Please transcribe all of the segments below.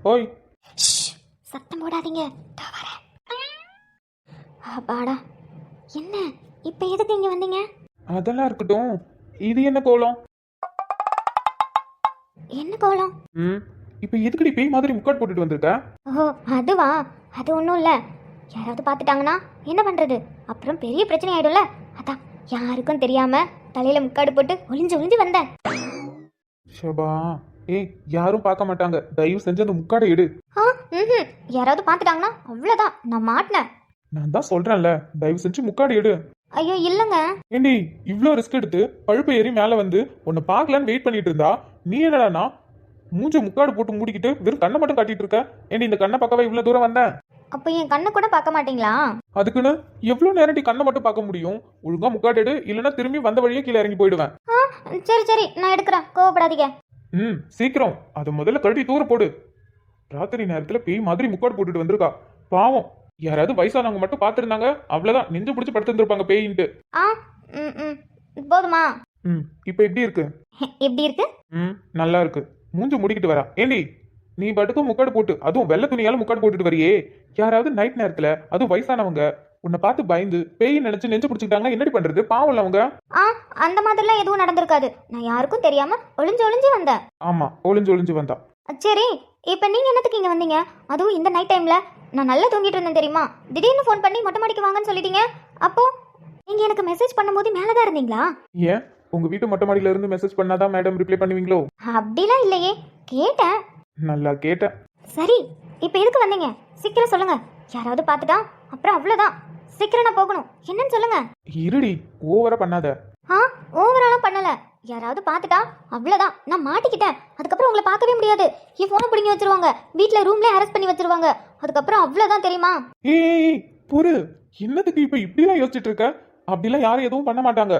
ஓய். சத்தம் போடாதீங்க. தோ வரேன். அப்பாடா, என்ன இப்போ எதுக்கு இங்கே வந்தீங்க? அதெல்லாம் இருக்கட்டும், இது என்ன கோலம்? என்ன கோலம்? இப்போ எதுக்குடி பேய் மாதிரி முக்காட் போட்டுட்டு வந்திருக்க? ஓ அதுவா, அது ஒன்றும் இல்லை. யாராவது பார்த்துட்டாங்கன்னா என்ன பண்ணுறது? அப்புறம் பெரிய பிரச்சனை ஆயிடும்ல. அதான் யாருக்கும் தெரியாமல் தலையில் முக்காடு போட்டு ஒளிஞ்சு ஒளிஞ்சு வந்தேன். ஷபா, ஏய் யாரும் பார்க்க மாட்டாங்க, தயவு செஞ்சு அந்த முக்காடை எடு. யாராவது பார்த்துட்டாங்கன்னா அவ்வளோதான், நான் மாட்டினேன். நான் தான் சொல்றேன்ல, தயவு செஞ்சு முக்காடு எடு. ஐயோ இல்லைங்க. ஏண்டி இவ்வளோ ரிஸ்க் எடுத்து பழுப்பு ஏறி மேலே வந்து உன்னை பார்க்கலான்னு வெயிட் பண்ணிட்டு இருந்தா, நீ என்னடானா மூஞ்ச முக்காடு போட்டு மூடிக்கிட்டு வெறும் கண்ணை மட்டும் காட்டிட்டு இருக்க. ஏண்டி இந்த கண்ணை பார்க்கவே இவ்வளோ தூரம் வந்தேன்? அப்போ என் கண்ணை கூட பார்க்க மாட்டீங்களா? அதுக்குன்னு எவ்வளோ நேரடி கண்ணை மட்டும் பார்க்க முடியும்? ஒழுங்கா முக்காடு எடு, இல்லைன்னா திரும்பி வந்த வழியே கீழே இறங்கி போயிடுவேன். சரி சரி, நான் எடுக்கிறேன், கோவப்படாதீங்க. சீக்கிரம் அதை முதல்ல கழட்டி தூர போடு. ராத்திரி நேரத்துல பேய் மாதிரி முக்காடு போட்டுட்டு வந்திருக்கா. பாவம், யாராவது வயசானவங்க மட்டும் பார்த்துருந்தாங்க, அவ்வளவுதான் நெஞ்சு பிடிச்சி படுத்து இருந்திருப்பாங்க பேயின்ட்டு. போதுமா? இப்போ எப்படி இருக்கு? எப்படி இருக்கு? நல்லா இருக்கு. மூஞ்சு முடிக்கிட்டு வரா. ஏண்டி நீ பாட்டுக்கும் முக்காடு போட்டு, அதுவும் வெள்ளை துணியால முக்காடு போட்டுட்டு வரியே, யாராவது நைட் நேரத்துல அதுவும் வயசானவங்க உன்னை பார்த்து பயந்து பேய் நினைச்சு நெஞ்சு பிடிச்சிக்கிட்டாங்கன்னா என்னடி பண்றது? பாவம் அவங்க. அந்த மாதிரிலாம் எதுவும் நடந்திருக்காது. நான் யாருக்கும் தெரியாம ஒளிஞ்சு ஒளிஞ்சு வந்தேன். ஆமா, ஒளிஞ்சு ஒளிஞ்சு வந்தா. சரி, இப்போ நீங்க என்னத்துக்கு இங்க வந்தீங்க? அதுவும் இந்த நைட் டைம்ல. நான் நல்லா தூங்கிட்டு இருந்தேன் தெரியுமா? திடீர்னு ஃபோன் பண்ணி மொட்டை மாடிக்கு வாங்கன்னு சொல்லிட்டீங்க. அப்போ நீங்க எனக்கு மெசேஜ் பண்ணும்போது மேலதான் இருந்தீங்களா? ஏன் உங்க வீட்டு மொட்டை மாடியில இருந்து மெசேஜ் பண்ணாதான் மேடம் ரிப்ளை பண்ணுவீங்களோ? அப்படிலாம் இல்லையே, கேட்டேன். நல்லா கேட்டேன். சரி, இப்போ எதுக்கு வந்தீங்க? சீக்கிரம் சொல்லுங்க. யாராவது பார்த்துட்டா அப்புறம் அவ்வளவுதான். சீக்கிரம் நான் போகணும். என்னன்னு சொல்லுங்க. இருடி, ஓவரா பண்ணாத. ஓவராலாம் பண்ணல. யாராவது பார்த்துட்டா அவ்வளவுதான், நான் மாட்டிக்கிட்டேன். அதுக்கப்புறம் உங்களை பார்க்கவே முடியாது. என் போனை பிடிங்கி வச்சிருவாங்க, வீட்டுல ரூம்ல அரெஸ்ட் பண்ணி வச்சிருவாங்க. அதுக்கப்புறம் அவ்வளவுதான் தெரியுமா? ஏய் பொறு, என்னதுக்கு இப்ப இப்படிலாம் யோசிச்சுட்டு இருக்க? அப்படிலாம் யாரும் எதுவும் பண்ண மாட்டாங்க.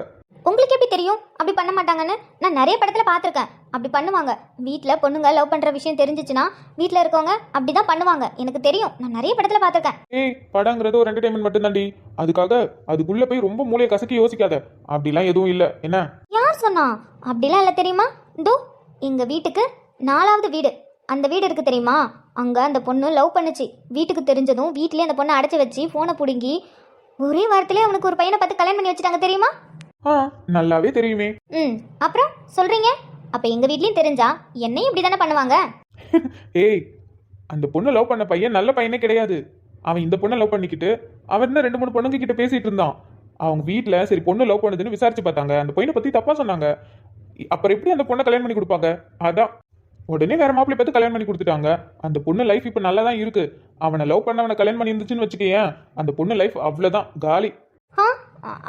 உங்களுக்கு எப்படி தெரியும் அப்படி பண்ண மாட்டாங்கன்னு? நான் நிறைய படத்துல பார்த்துருக்கேன், அப்படி பண்ணுவாங்க. வீட்டில் பொண்ணுங்க லவ் பண்ற விஷயம் தெரிஞ்சிச்சுன்னா வீட்டில் இருக்கவங்க அப்படிதான் பண்ணுவாங்க. எனக்கு தெரியும், நான் நிறைய படத்துல பார்த்துருக்கேன். ஏய் படங்கிறது ஒரு என்டர்டைன்மெண்ட் மட்டும் தாண்டி, அதுக்காக அதுக்குள்ள போய் ரொம்ப மூளையை கசக்கி யோசிக்காத. அப்படிலாம் எதுவும் இல்லை. என்ன? யார் சொன்னா? அப்படிலாம் இல்லை தெரியுமா? இதோ எங்க வீட்டுக்கு 4வது வீடு, அந்த வீடு இருக்கு தெரியுமா? அங்க அந்த பொண்ணு லவ் பண்ணுச்சு. வீட்டுக்கு தெரிஞ்சதும் வீட்லயே அந்த பொண்ணை அடைச்சி வச்சு போனை பிடுங்கி ஒரே வாரத்திலே அவனுக்கு ஒரு பையனை பார்த்து கல்யாணம் பண்ணி வச்சுட்டாங்க தெரியுமா? நல்லாவே தெரியுமே. அப்புறம் சொல்றீங்க? அப்ப எங்க வீட்லயும் தெரிஞ்சா என்னையும் இப்படி தானே பண்ணுவாங்க? ஏய், அந்த பொண்ணு லவ் பண்ண பையன் நல்ல பையனே கிடையாது. அவன் இந்த பொண்ணை லவ் பண்ணிக்கிட்டு அவன் தான் 2-3 பொண்ணுங்க கிட்ட பேசிட்டு இருந்தான். அவங்க வீட்டுல சரி பொண்ணு லவ் பண்ணுதுன்னு விசாரிச்சு பார்த்தாங்க, அந்த பையனை பத்தி தப்பா சொன்னாங்க. அப்புறம் எப்படி அந்த பொண்ணை கல்யாணம் பண்ணி கொடுப்பாங்க? அதான் உடனே வேற மாப்பிள்ளை பார்த்து கல்யாணம் பண்ணி கொடுத்துட்டாங்க. அந்த பொண்ணு லைஃப் இப்ப நல்லா தான் இருக்கு. அவனை லவ் பண்ண அவனை கல்யாணம் பண்ணி இருந்துச்சுன்னு வச்சுக்கேன், அந்த பொண்ணு லைஃப் அவ்வளவுதான் காலி.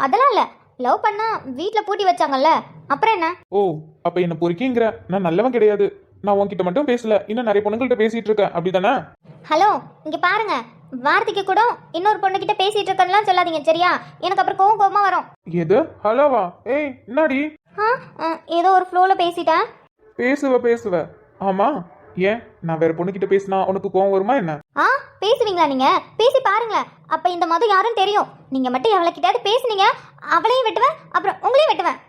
அதெல்லாம் இல்ல, லவ் பண்ணா வீட்ல பூட்டி வச்சாங்கல்ல, அப்புறம் என்ன? ஓ, அப்ப என்ன பொறுக்கிங்கிற? நான் நல்லவன் கிடையாது. நான் உன்கிட்ட மட்டும் பேசல, இன்னும் நிறைய பொண்ணுங்கள்ட்ட பேசிட்டு இருக்கேன், அப்படிதானே? ஹலோ, இங்க பாருங்க, வார்த்தைக்கு கூட இன்னொரு பொண்ணு கிட்ட பேசிட்டு இருக்கேன்லாம் சொல்லாதீங்க, சரியா? எனக்கு அப்புறம் கோவமா வரும். எது ஹலோவா? ஏய் என்னடி? ஏதோ ஒரு ஃப்ளோல பேசிட்டேன். பேசுவ. ஆமா, ஏன் நான் வேற பொண்ணுகிட்ட பேசினா உனக்கு கோவம் வருமா என்ன? பேசுவீங்களா? நீங்க பேசி பாருங்களேன், அப்ப இந்த மதம் யாரும் தெரியும். நீங்க மட்டும் எவ்வளவு கிட்டாவது பேசுனீங்க, அவளையும் வெட்டுவேன், அப்புறம் உங்களையும் வெட்டுவேன்.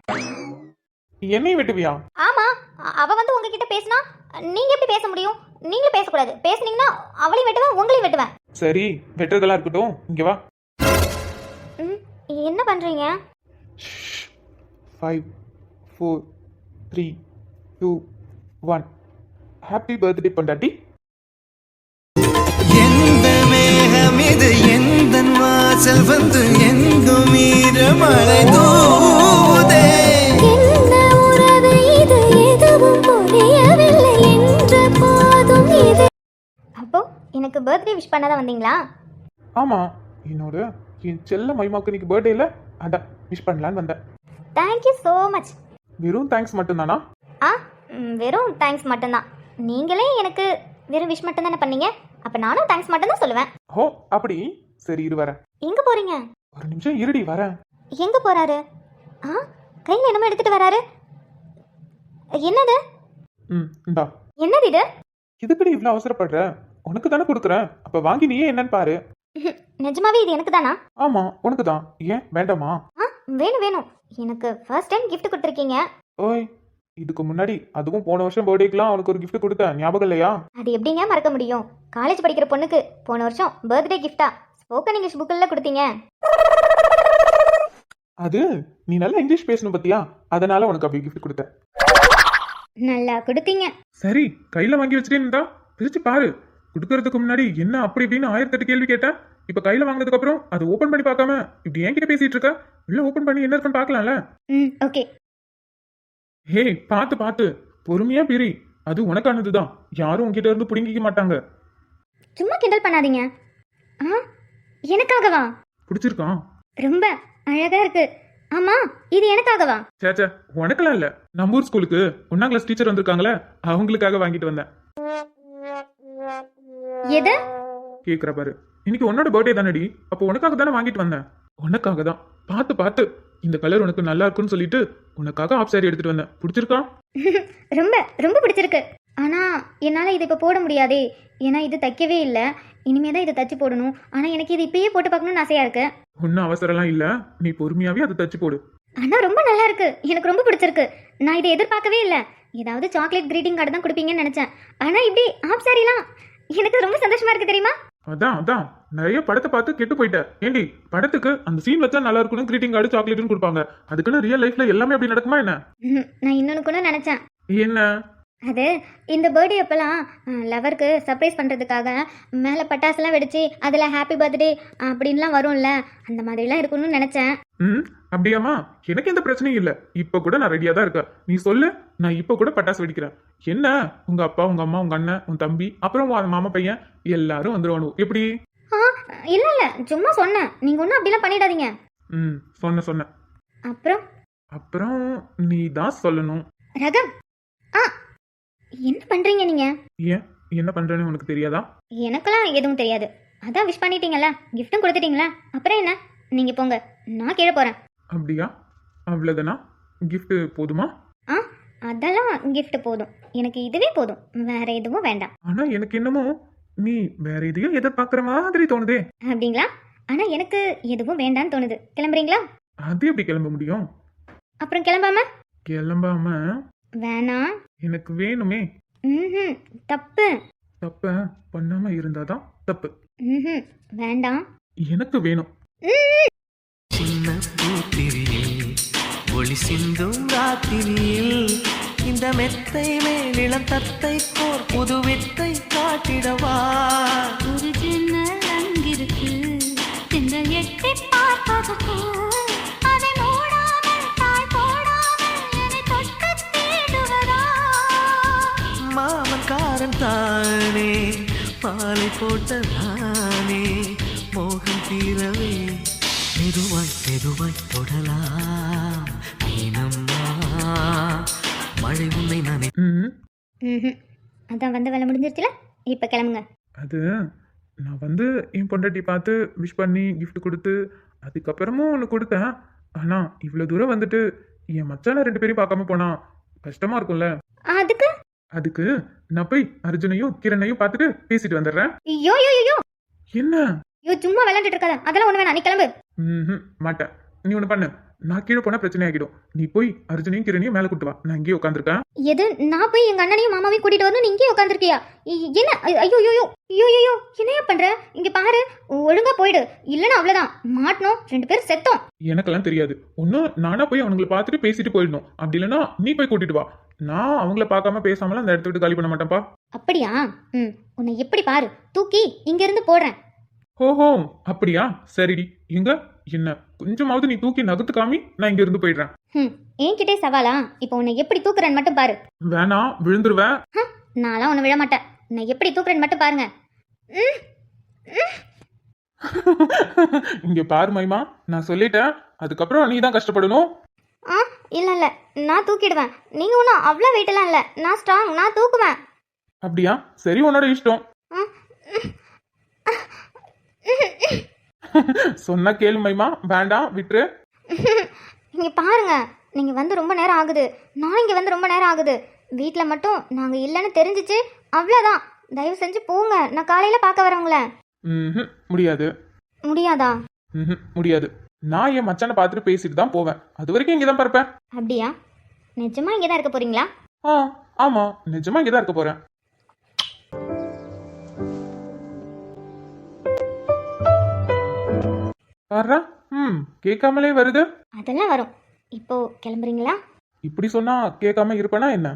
என்னையும் வெட்டுவியா? ஆமா, அவ வந்து உங்ககிட்ட பேசினா நீங்க எப்படி பேச முடியும்? நீங்களும் பேசக்கூடாது. பேசுனீங்கன்னா அவளையும் வெட்டுவேன், உங்களையும் வெட்டுவேன். சரி, வெட்டுறதெல்லாம் இருக்கட்டும், இங்க வா. என்ன பண்றீங்க? 5 4 3 2 1 ஹாப்பி பர்த்டே பொண்டாட்டி. எந்த மேகம் இது எந்தன் வாசல் வந்து எங்கும் ஈரமழை தூதே. என்ன உறவு இது, எதுவும் புரியவில்லை என்ற போதும் இது. அப்போ எனக்கு பர்த்டே விஷ் பண்ணதான் வந்தீங்களா? ஆமா, என் செல்ல மைமாக்கு இன்னைக்கு பர்த்டே இல்ல, அதான் விஷ் பண்ணலான்னு வந்தேன். Thank you so much. வெறும் தேங்க்ஸ் மட்டும் தானா? வெறும் தேங்க்ஸ் மட்டும்தான். நீங்களே எனக்கு வெறும் விஷ் மட்டும் தானே பண்ணீங்க, அப்ப நானும் தேங்க்ஸ் மட்டும் தான் சொல்லுவேன். ஓ அப்படி? சரி இரு வரேன். எங்க போறீங்க? ஒரு நிமிஷம் இருடி வரேன். எங்க போறாரு? கையில என்னமோ எடுத்துட்டு வராரு. என்னது? இந்தா. என்னது இது? இதுக்கடி இவ்வளவு அவசரப்படுற? உனக்கு தானே கொடுக்குறேன், அப்ப வாங்கி நீயே என்னன்னு பாரு. நிஜமாவே இது எனக்கு தானா? ஆமா உனக்கு தான். ஏன் வேண்டாமா? வேணும் வேணும். எனக்கு ஃபர்ஸ்ட் டைம் gift கொடுத்துருக்கீங்க. ஓய், இதுக்கு முன்னாடி அதுவும் போன வருஷம் பர்த்டேக்கெல்லாம் அவனுக்கு ஒரு gift கொடுத்தேன், ஞாபகம் இல்லையா? அது எப்படிங்க மறக்க முடியும்? காலேஜ் படிக்கிற பொண்ணுக்கு போன வருஷம் பர்த்டே கிஃப்டா ஸ்போக்கன் இங்கிலீஷ் புக்கில் கொடுத்தீங்க. அது நீ நல்லா இங்கிலீஷ் பேசணும் பத்தியா, அதனால உனக்கு அப்படி gift கொடுத்தேன். நல்லா கொடுத்தீங்க. சரி, கையில வாங்கி வச்சுட்டேன்டா, பிரிச்சு பாரு. கொடுக்கறதுக்கு முன்னாடி என்ன அப்படி இப்படின்னு 1008 கேள்வி கேட்டேன். இப்ப கையில வாங்கினதுக்கு அப்புறம் அதை ஓபன் பண்ணி பார்க்காம இப்படி என்கிட்ட பேசிட்டு இருக்க. உள்ள ஓபன் பண்ணி என்ன இருக்குன்னு பார்க்கலாம்ல? ஓகே. ஹே, பார்த்து பார்த்து பொறுமையா பிரி. அது உனக்கானதுதான், யாரும் உன்கிட்ட இருந்து புடுங்கிக்க மாட்டாங்க. சும்மா கிண்டல் பண்ணாதீங்க. எனக்காகவா? பிடிச்சிருக்கான்? ரொம்ப அழகா இருக்கு. ஆமா, இது எனக்காகவா? சேச்சே, உனக்கெல்லாம் இல்ல. நம்ம ஊர் ஸ்கூலுக்கு 1ஆம் கிளாஸ் டீச்சர் வந்திருக்காங்களே, அவங்களுக்காக வாங்கிட்டு வந்தேன். எது கேக்குற பாரு, இன்னைக்கு உன்னோட பர்த்டே தானடி, அப்போ உனக்காக தானே வாங்கிட்டு வந்தேன். உனக்காக தான். பார்த்து பார்த்து இந்த கலர் உனக்கு நல்லா இருக்குன்னு சொல்லிட்டு உனக்காக ஆஃப் சாரி எடுத்துட்டு வந்தேன். பிடிச்சிருக்கா? ரொம்ப ரொம்ப பிடிச்சிருக்கு. ஆனா என்னால இதை இப்ப போட முடியாதே, ஏன்னா இது தைக்கவே இல்லை. இனிமே தான் இதை தச்சு போடணும். ஆனா எனக்கு இது இப்பயே போட்டு பார்க்கணும்னு ஆசையா இருக்கு. ஒன்னும் அவசரம்லாம் இல்ல, நீ பொறுமையாவே அதை தச்சு போடு. ஆனா ரொம்ப நல்லா இருக்கு, எனக்கு ரொம்ப பிடிச்சிருக்கு. நான் இதை எதிர்பார்க்கவே இல்லை. ஏதாவது சாக்லேட் கிரீட்டிங் கார்டு தான் கொடுப்பீங்கன்னு நினைச்சேன். ஆனா இப்படி ஆஃப் சாரிலாம் எனக்கு ரொம்ப சந்தோஷமா இருக்கு தெரியுமா? அதான் நிறைய படத்தை பார்த்து கெட்டு போயிட்ட. ஏண்டி, படத்துக்கு அந்த சீன் வச்சா நல்லா இருக்கும்னு கிரீட்டிங் கார்டு சாக்லேட்னு கொடுப்பாங்க. அதுக்குன்னு ரியல் லைஃப்ல எல்லாமே அப்படி நடக்குமா என்ன? நான் இன்னொன்னு கூட நினைச்சேன். என்ன? அது இந்த பர்த்டே அப்பெல்லாம் லவருக்கு சர்ப்ரைஸ் பண்ணுறதுக்காக மேலே பட்டாசுலாம் வெடிச்சு அதில் ஹாப்பி பர்த்டே அப்படின்லாம் வரும்ல, அந்த மாதிரிலாம் இருக்கணும்னு நினச்சேன். அப்படியாமா? எனக்கு எந்த பிரச்சனையும் இல்லை. இப்போ கூட நான் ரெடியாக தான் இருக்கேன். நீ சொல்லு, நான் இப்போ கூட பட்டாசு வெடிக்கிறேன். என்ன, உங்க அப்பா, உங்க அம்மா, உங்க அண்ணன், உன் தம்பி, அப்புறம் உன் மாமா பையன் எல்லாரும் வந்துருவானு. எப்படி? இல்லை இல்லை, சும்மா சொன்னேன். நீங்கள் ஒன்றும் அப்படிலாம் பண்ணிடாதீங்க. சொன்னேன். அப்புறம் நீ தான் சொல்லணும். ரகம், என்ன பண்றீங்க நீங்க? ஏன் என்ன பண்றேன்னு உனக்கு தெரியாதா? எனக்கெல்லாம் எதுவும் தெரியாது. அதான் விஷ் பண்ணிட்டீங்கல்ல, கிஃப்ட்டும் கொடுத்துட்டீங்களா, அப்புறம் என்ன? நீங்க போங்க, நான் கீழே போறேன். அப்படியா? அவ்வளவுதானா? கிஃப்ட் போதுமா? அதெல்லாம் கிஃப்ட் போதும், எனக்கு இதுவே போதும், வேற எதுவும் வேண்டாம். ஆனா எனக்கு என்னமோ நீ வேற எதையும் எதிர்பார்க்குற மாதிரி தோணுதே. அப்படிங்களா? ஆனா எனக்கு எதுவும் வேண்டான்னு தோணுது. கிளம்புறீங்களா? அது எப்படி கிளம்ப முடியும்? அப்புறம் கிளம்பாம வேணாம், எனக்கு வேணுமே. தப்பு. தப்ப பண்ணாம இருந்தாதான் தப்பு. வேண்டாம், எனக்கு வேணும். சின்ன பூத்திரியில் ஒளி சிந்தும் ராத்திரியில் இந்த மெத்தை மேலிளம் தத்தை போர் புது வித்தை காட்டிடவா. ஒரு ஜன்னல் அங்கிருக்கு, திங்கள் எட்டி பார்ப்பதற்கு. அதை மூடாமல் தாழ் போடாமல் என்னை தொட்டு தேடுவதா. மாமன்காரன் தானே மாலை போட்ட தானே மோகம் தீரவே மெதுவாய் மெதுவாய் தொடலாம். நீனம்மா மழை உன்னை நானே. அதான் வந்த வேலை முடிஞ்சிருச்சுல, இப்ப கிளம்புங்க. அது நான் என் பொண்டாட்டி பார்த்து விஷ் பண்ணி கிஃப்ட் கொடுத்து அதுக்கப்புறமும் ஒன்று கொடுத்தேன். ஆனா இவ்வளவு தூரம் வந்துட்டு என் மச்சான 2 பேரையும் பார்க்காம போனா கஷ்டமா இருக்கும்ல. அதுக்கு நான் போய் அர்ஜுனையும் கிரணையும் பார்த்துட்டு பேசிட்டு வந்துடுறேன். ஐயோ என்ன? சும்மா விளையாண்டுட்டு இருக்காத, அதெல்லாம் ஒண்ணு வேணாம், நீ கிளம்பு. மாட்டேன். நீ ஒண்ணு பண்ணு, நான் கீழே போனா பிரச்சனை ஆகிடும். நீ போய் அர்ஜுனையும் கிரணையும் மேல கூட்டு வா, நான் இங்கேயே உட்காந்துருக்கேன். எது? நான் போய் எங்க அண்ணனையும் மாமாவையும் கூட்டிட்டு வரணும், நீ இங்கே உட்காந்துருக்கியா? என்ன? ஐயோ என்னையா பண்ற? இங்க பாரு, ஒழுங்கா போயிடு, இல்லன்னா அவ்வளவுதான், மாட்டணும், 2 பேரும் செத்தோம். எனக்கெல்லாம் தெரியாது. ஒன்னும் நானா போய் அவங்களை பார்த்துட்டு பேசிட்டு போயிடணும். அப்படி இல்லைன்னா நீ போய் கூட்டிட்டு வா. நான் அவங்கள பார்க்காம பேசாமலாம் அந்த இடத்த விட்டு காலி பண்ண மாட்டேன்ப்பா. அப்படியா? உன்னை எப்படி பாரு, தூக்கி இங்க இருந்து போடுறேன். ஓஹோ, அப்படியா? சரிடி. எங்க என்ன கொஞ்சமாவது நீ தூக்கி நகர்த்து காமி, நான் இங்க இருந்து போயிடுறேன். என்கிட்டே சவாலா? இப்போ உன்னை எப்படி தூக்குறேன்னு மட்டும் பாரு. வேணாம், விழுந்துருவேன். நான்லாம் உன்னை விழ மாட்டேன். உன்னை எப்படி தூக்குறேன்னு மட்டும் பாருங்க. இங்க பாரு மைமா, நான் சொல்லிட்டேன், அதுக்கப்புறம் நீ தான் கஷ்டப்படணும். இல்ல நான் தூக்கிடுவேன். நீங்க ஒன்றும் அவ்வளோ வெயிட்டெல்லாம் இல்லை, நான் ஸ்ட்ராங், நான் தூக்குவேன். அப்படியா? சரி, உன்னோட இஷ்டம். சொன்ன கேளு மைமா, வேண்டாம், விட்டுரு. இங்க பாருங்க, நீங்க வந்து ரொம்ப நேரம் ஆகுது, நான் இங்க வந்து ரொம்ப நேரம் ஆகுது. வீட்டில் மட்டும் நாங்க இல்லைன்னு தெரிஞ்சிச்சு, அவ்வளோதான். தயவு செஞ்சு போங்க, நான் காலையில பார்க்க வரவங்கள. முடியாது. முடியாதா? முடியாது. நான் என் மச்சானை பார்த்துட்டு பேசிட்டு தான் போவேன். அது வரைக்கும் இங்கே தான் பார்ப்பேன். அப்படியா? நிஜமா இங்கே தான் இருக்க போறீங்களா? ஆ ஆமா, நிஜமா இங்கதான் இருக்க போறேன். வர்றா. கேட்காமலே வருது. அதெல்லாம் வரும். இப்போ கிளம்புறீங்களா? இப்படி சொன்னா கேட்காம இருப்பேனா என்ன?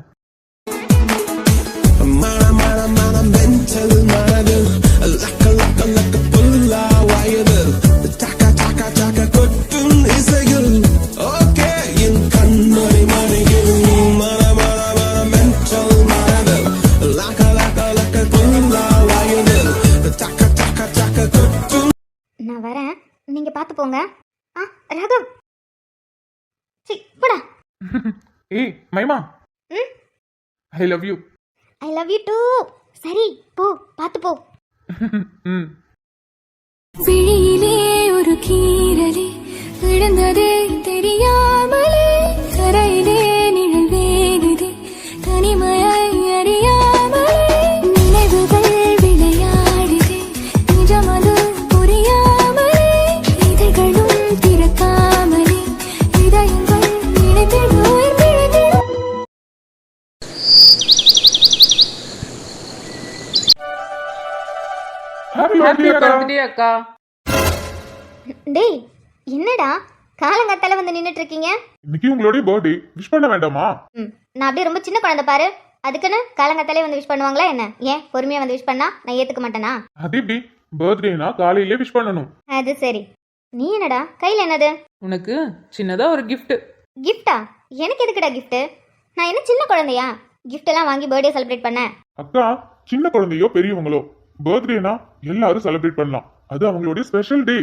நான் வரேன், நீங்க பார்த்து போங்க. ஆ ராகவ், சி போடா. ஏய் மைமா, ம் I love you. I love you too. சரி போ, பார்த்து போ. ம் விழியிலே ஒரு கீறலே விழுந்ததே தெரியாமலே கரையிலே நிழல் வேகுதே தனிமையை அறியாமலே நினைவுகள் விளையாடுதே நிஜமது புரியாமலே இதழ்களும் திறக்காமலே இதயங்கள் நினைத்திடும் பிழைத்திடும். ஹாப்பி ஹாப்பி பர்த்டே பர்த்டே அக்கா. டேய் என்னடா காலங்கத்தால வந்து நின்னுட்டு இருக்கீங்க? இன்னைக்கு உங்களுடைய பர்த்டே, விஷ் பண்ண வேண்டாமா? நான் அப்படியே ரொம்ப சின்ன குழந்தை பாரு, அதுக்குன்னு காலங்கத்தாலே வந்து விஷ் பண்ணுவாங்களா என்ன? ஏன் பொறுமையா வந்து விஷ் பண்ணா நான் ஏத்துக்க மாட்டேனா? அது எப்படி? பர்த்டேனா காலையிலே விஷ் பண்ணணும். அது சரி. நீ என்னடா கையில என்னது? உனக்கு சின்னதா ஒரு gift. கிஃப்டா? எனக்கு எதுக்குடா gift? நான் என்ன சின்ன குழந்தையா gift எல்லாம் வாங்கி பர்த்டே செலிப்ரேட் பண்ண? அக்கா, சின்ன குழந்தையோ பெரியவங்களோ பர்த்டேனா எல்லாரும் செலிப்ரேட் பண்ணலாம். அது அவங்களுடைய ஸ்பெஷல் டே.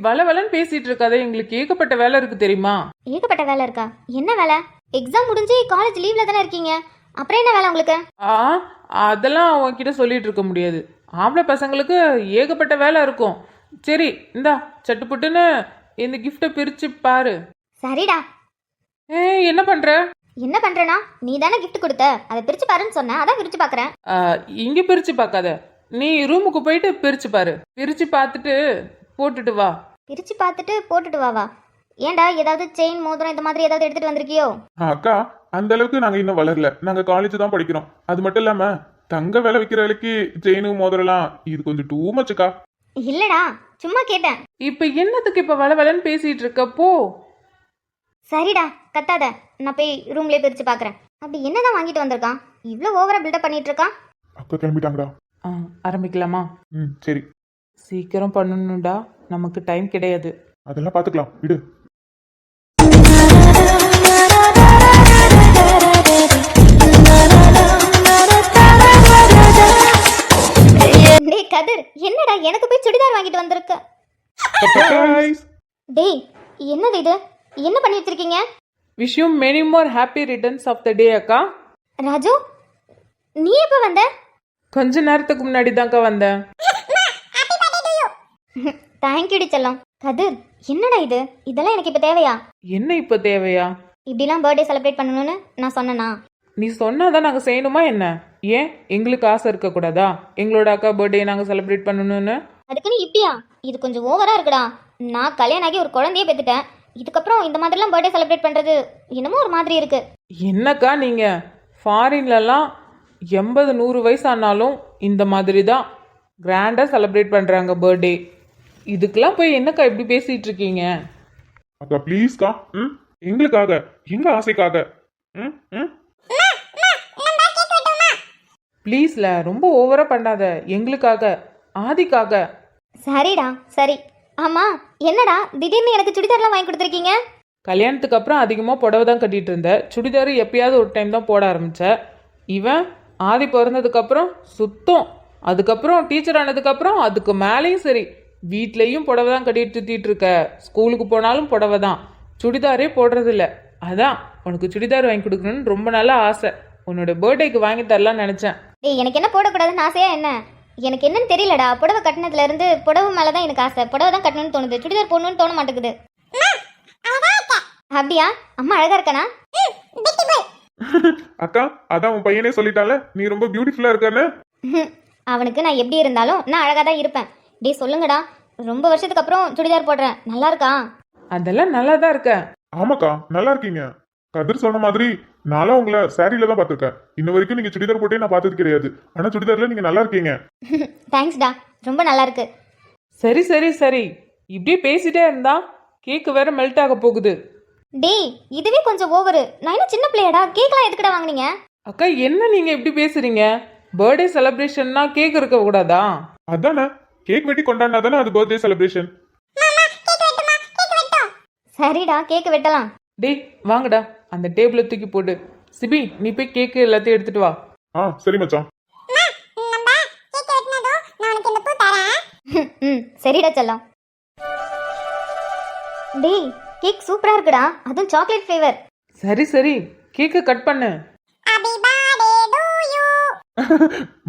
வளவலன்னு பேசிட்டு இருக்காதே, எங்களுக்கு ஏகப்பட்ட வேலை இருக்கு தெரியுமா? ஏகப்பட்ட வேலை இருக்கா? என்ன வேலை? எக்ஸாம் முடிஞ்சு காலேஜ் லீவ்ல தானே இருக்கீங்க, அப்புறம் என்ன வேலை உங்களுக்கு? ஆ அதெல்லாம் உன்கிட்ட சொல்லிட்டு இருக்க முடியாது. ஆம்பளை பசங்களுக்கு ஏகப்பட்ட வேலை இருக்கும். சரி இந்தா சட்டுப்புட்டுன்னு இந்த கிஃப்டை பிரிச்சு பாரு. சரிடா. என்ன பண்ற? என்ன பண்றேனா? நீ தானே gift கொடுத்த, அதை பிரிச்சு பாருன்னு சொன்ன, அதான் பிரிச்சு பாக்குறேன். ஆ, இங்க பிரிச்சு பார்க்காத, நீ ரூமுக்கு போயிட்டு பிரிச்சு பாரு. பிரிச்சு பார்த்துட்டு போட்டுட்டு வா. பிரிச்சு பார்த்துட்டு போட்டுட்டு வா. ஏன்டா ஏதாவது செயின் மோதிரம் இந்த மாதிரி ஏதாவது எடுத்துட்டு வந்திருக்கியோ? அக்கா, அந்த அளவுக்கு நாங்க இன்னும் வளரல. நாங்க காலேஜ் தான் படிக்கிறோம். அது மட்டும் இல்லாம தங்க விலை விற்கிற விலைக்கு செயின் மோதிரலாம் இது கொஞ்சம் டூ மச்சுக்கா. இல்லடா சும்மா கேட்டேன். இப்ப என்னத்துக்கு இப்ப வளவலன்னு பேசிட்டு இருக்கப்போ? சரிடா கத்தாத, நான் போய் ரூம்லயே பிரிச்சு பாக்குறேன். அப்படி என்னதான் வாங்கிட்டு வந்திருக்கான்? இவ்ளோ ஓவரா பில்டப் பண்ணிட்டு இருக்கான். அக்கா கிளம்பிட்டாங்கடா. ஆரம்பிக்கலாமா? சரி, சீக்கிரம் பண்ணணும்டா, நமக்கு டைம் கிடையாது. அதெல்லாம் பாத்துக்கலாம் விடு. டேய் கதிர், என்னடா எனக்கு போய் சுடிதார் வாங்கிட்டு வந்திருக்க? Surprise! டேய் என்னது இது? என்ன பண்ணி வச்சிருக்கீங்க? Wish you many more happy returns of the day அக்கா. ராஜு, நீ எப்ப வந்த? கொஞ்ச நேரத்துக்கு முன்னாடி தான்க்கா வந்தேன். தேங்க்யூடி செல்லம். கதிர், என்னடா இது? இதெல்லாம் எனக்கு இப்ப தேவையா? என்ன இப்ப தேவையா? இப்படிலாம் பர்த்டே செலிப்ரேட் பண்ணணும்னு நான் சொன்னேனா? நீ சொன்னாதான் நாங்க செய்யணுமா என்ன? ஏன் எங்களுக்கு ஆசை இருக்கக்கூடாதா எங்களோட அக்கா பர்த்டே நாங்க செலிப்ரேட் பண்ணணும்னு? அதுக்குன்னு இப்படியா? இது கொஞ்சம் ஓவரா இருக்குடா. நான் கல்யாணம் ஆகி ஒரு குழந்தையே பெற்றுட்டேன், இதுக்கப்புறம் இந்த மாதிரிலாம் பர்த்டே செலிப்ரேட் பண்றது என்னமோ ஒரு மாதிரி இருக்கு. என்னக்கா நீங்க ஃபாரின்லலாம் 80-100 வயசு ஆனாலும் இந்த மாதிரி தான் கிராண்டா செலிப்ரேட் பண்றாங்க பர்த்டே. இதுக்கெல்லாம் போய் என்னக்கா இப்படி பேசிட்டு இருக்கீங்க? அக்கா ப்ளீஸ்க்கா. எங்களுக்காக, எங்க ஆசைக்காக. ப்ளீஸ்ல, ரொம்ப ஓவரா பண்ணாத. எங்களுக்காக, ஆதிக்காக. சரிடா சரி. ஆமா என்னடா திடீர்னு எனக்கு சுடிதார்லாம் வாங்கி கொடுத்துருக்கீங்க? கல்யாணத்துக்கு அப்புறம் அதிகமாக புடவை தான் கட்டிட்டு இருந்த, சுடிதார் எப்பயாவது ஒரு டைம் தான் போட ஆரம்பிச்ச. இவன் ஆதி பிறந்ததுக்கப்புறம் சுத்தம். அதுக்கப்புறம் டீச்சர் ஆனதுக்கப்புறம் அதுக்கு மேலேயும் சரி, வீட்லேயும் புடவை தான் கட்டிட்டு சுற்றிட்டு இருக்க. ஸ்கூலுக்கு போனாலும் புடவை தான், சுடிதாரே போடுறதில்ல. அதான் உனக்கு சுடிதார் வாங்கி கொடுக்கணும்னு ரொம்ப நாளா ஆசை. உன்னோட பர்த்டேக்கு வாங்கி தரலான்னு நினச்சேன். டேய் எனக்கு என்ன போடக்கூடாதுன்னு ஆசையா என்ன? எனக்கு என்னன்னு தெரியலடா. புடவை கட்டினதுல இருந்து புடவை மேலதான் எனக்கு ஆசை. புடவை தான் கட்டணும்னு தோணுது, சுடிதார் போடணும்னு தோண மாட்டேங்குது. அப்படியா? அம்மா அழகா இருக்கனா? அக்கா, அதான் உன் பையனே சொல்லிட்டால நீ ரொம்ப பியூட்டிஃபுல்லா இருக்கன்னு. அவனுக்கு நான் எப்படி இருந்தாலும் நான் அழகா தான் இருப்பேன். டேய் சொல்லுங்கடா, ரொம்ப வருஷத்துக்கு அப்புறம் சுடிதார் போடுறேன், நல்லா இருக்கா? அதெல்லாம் நல்லா தான் இருக்க. ஆமாக்கா, நல்லா இருக்கீங்க. கதிர் சொன்ன மாதிரி நானும் உங்களை சாரியில தான் பார்த்துருக்கேன். இன்ன வரைக்கும் நீங்க சுடிதார் போட்டே நான் பார்த்தது கிடையாது. ஆனா சுடிதார்ல நீங்க நல்லா இருக்கீங்க. தேங்க்ஸ்டா, ரொம்ப நல்லா இருக்கு. சரி சரி சரி, இப்படியே பேசிட்டே இருந்தா கேக்கு வேற மெல்ட் ஆக போகுது. டேய், இதுவே கொஞ்சம் ஓவரு. நான் என்ன சின்ன பிள்ளையாடா? கேக்லாம் எதுக்குடா வாங்குனீங்க? அக்கா என்ன நீங்க இப்படி பேசுறீங்க? பர்த்டே செலிப்ரேஷன்னா கேக் இருக்க கூடாதா? அதானே, கேக் வெட்டி கொண்டாடினா தானே அது பர்த்டே செலிப்ரேஷன். சரிடா, கேக் வெட்டலாம். டேய் வாங்கடா, அந்த டேபிளை தூக்கி போடு. சிபி, நீ போய் கேக்கு எல்லாத்தையும் எடுத்துட்டு வா. சரி மச்சான். ம், சரிடா செல்லம். டேய், கேக் சூப்பரா இருக்குடா, அதுவும் சாக்லேட் ஃப்ளேவர். சரி சரி, கேக்கை கட் பண்ணு.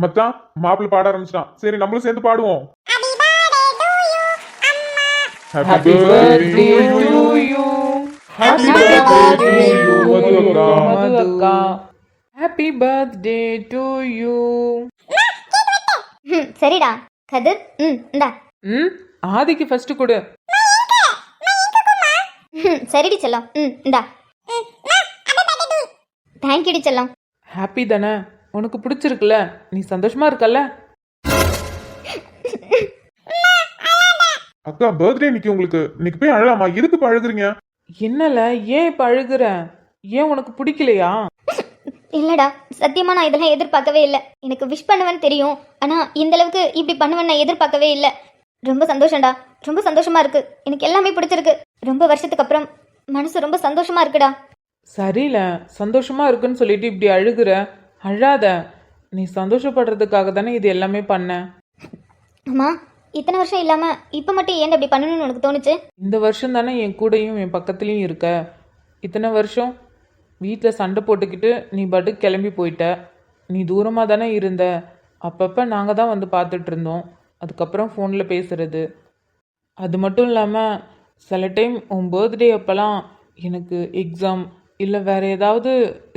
மச்சான், மாப்பிள்ளை பாட ஆரம்பிச்சிட்டான். சரி நம்மளும் சேர்ந்து பாடுவோம். Happy birthday to you. Happy birthday to you, மது அக்கா. மது அக்கா. Happy birthday to you. ம், சரிடா கதிர். இந்தா. ஆதிக்கு ஃபர்ஸ்ட் கொடு. சரிடி செல்லம். இந்தா. தேங்க்யூடி செல்லம். ஹாப்பி தானே? உனக்கு பிடிச்சிருக்குல்ல? நீ சந்தோஷமா இருக்கல்ல? அக்கா பர்த்டே இன்னைக்கு உங்களுக்கு. இன்னைக்கு போய் அழலாமா? எதுக்கு இப்ப அழுகுறீங்க? என்னல, ஏன் இப்ப அழுகுற? ஏன் உனக்கு பிடிக்கலையா? இல்லடா, சத்தியமா நான் இதெல்லாம் எதிர்பார்க்கவே இல்லை. எனக்கு விஷ் பண்ணுவேன்னு தெரியும், ஆனா இந்த அளவுக்கு இப்படி பண்ணுவேன்னு நான் எதிர்பார்க்கவே இல்லை. ரொம்ப சந்தோஷம்டா, ரொம்ப சந்தோஷமா இருக்கு. எனக்கு எல்லாமே பிடிச்சிருக்கு. ரொம்ப வருஷத்துக்கு அப்புறம் மனசு ரொம்ப சந்தோஷமா இருக்குடா. சரியில்ல, சந்தோஷமா இருக்குன்னு சொல்லிட்டு இப்படி அழுகுற. அழாத. நீ சந்தோஷப்படுறதுக்காக தானே இது எல்லாமே பண்ண. அம்மா, இத்தனை வருஷம் இல்லாம இப்ப மட்டும் ஏன் அப்படி பண்ணணும்னு உனக்கு தோணுச்சு? இந்த வருஷம் தானே என் கூடயும் என் பக்கத்துலேயும் இருக்க. இத்தனை வருஷம் வீட்டில் சண்டை போட்டுக்கிட்டு நீ பாட்டுக்கு கிளம்பி போயிட்ட. நீ தூரமாக தானே இருந்த. அப்பப்போ நாங்கள் தான் வந்து பார்த்துட்டு இருந்தோம். அதுக்கப்புறம் ஃபோனில் பேசுறது. அது மட்டும் இல்லாமல் சில டைம் உன் பர்த்டே அப்போல்லாம் எனக்கு எக்ஸாம் இல்லை வேறு ஏதாவது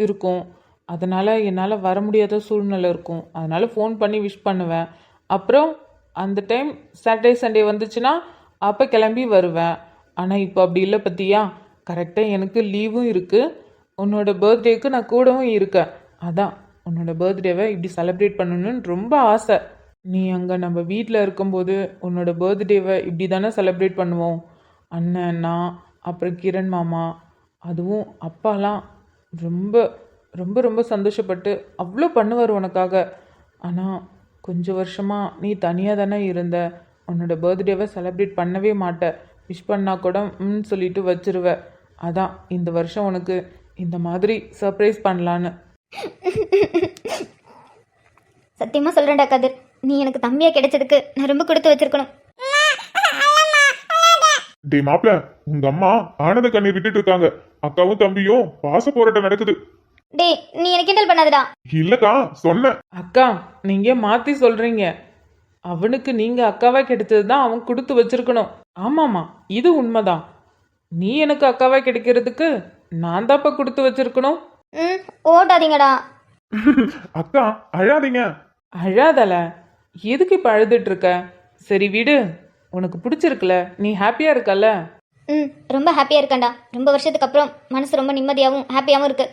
இருக்கும். அதனால் என்னால் வர முடியாத சூழ்நிலை இருக்கும். அதனால் ஃபோன் பண்ணி விஷ் பண்ணுவேன். அப்புறம் அந்த டைம் சாட்டர்டே சண்டே வந்துச்சுன்னா அப்போ கிளம்பி வருவேன். ஆனால் இப்போ அப்படி இல்லை பற்றியா? கரெக்டாக எனக்கு லீவும் இருக்குது. உன்னோட பர்த்டேக்கு நான் கூடவும் இருக்கேன். அதான் உன்னோட பர்த்டேவை இப்படி செலிப்ரேட் பண்ணணுன்னு ரொம்ப ஆசை. நீ அங்கே நம்ம வீட்டில் இருக்கும்போது உன்னோட பர்த்டேவை இப்படி தானே செலிப்ரேட் பண்ணுவோம். அண்ணன், நான், அப்புறம் கிரண் மாமா, அதுவும் அப்பாலாம் ரொம்ப ரொம்ப ரொம்ப சந்தோஷப்பட்டு அவ்வளோ பண்ணுவார் உனக்காக. ஆனால் கொஞ்சம் வருஷமாக நீ தனியாக தானே இருந்த. உன்னோட பர்த்டேவை செலிப்ரேட் பண்ணவே மாட்ட. விஷ் பண்ணால் கூட சொல்லிட்டு வச்சிருவ. அதான் இந்த வருஷம் உனக்கு இந்த மாதிரி சர்ப்ரைஸ் பண்ணலான்னு. சத்தியமா சொல்றேன்டா கதிர், நீ எனக்கு தம்பியா கிடைச்சதுக்கு நான் ரொம்ப கொடுத்து வச்சிருக்கணும். டே மாப்பிள்ள, உங்க அம்மா ஆனந்த கண்ணீர் விட்டுட்டு இருக்காங்க. அக்காவும் தம்பியும் பாச போராட்டம் நடக்குது. டேய், நீ எனக்கு கிண்டல் பண்ணாதடா. இல்லக்கா, சொன்னேன். அக்கா, நீங்கள் மாற்றி சொல்கிறீங்க. அவனுக்கு நீங்கள் அக்காவாக கிடைச்சது தான் அவன் கொடுத்து வச்சிருக்கணும். ஆமாம்மா, இது உண்மைதான். நீ எனக்கு அக்காவாக கிடைக்கிறதுக்கு நான் தாப்பா கொடுத்து வச்சிருக்கணும். ஓடாதீங்கடா. அக்கா அழாதீங்க. அழாதல, எதுக்கு இப்போ அழுதுட்டு இருக்க? சரி விடு, உனக்கு பிடிச்சிருக்குல, நீ ஹாப்பியாக இருக்கல்ல? ரொம்ப ஹாப்பியா இருக்கேன்டா. ரொம்ப வருஷத்துக்கு அப்புறம் மனசு ரொம்ப நிம்மதியாகவும் ஹாப்பியாகவும் இருக்கு.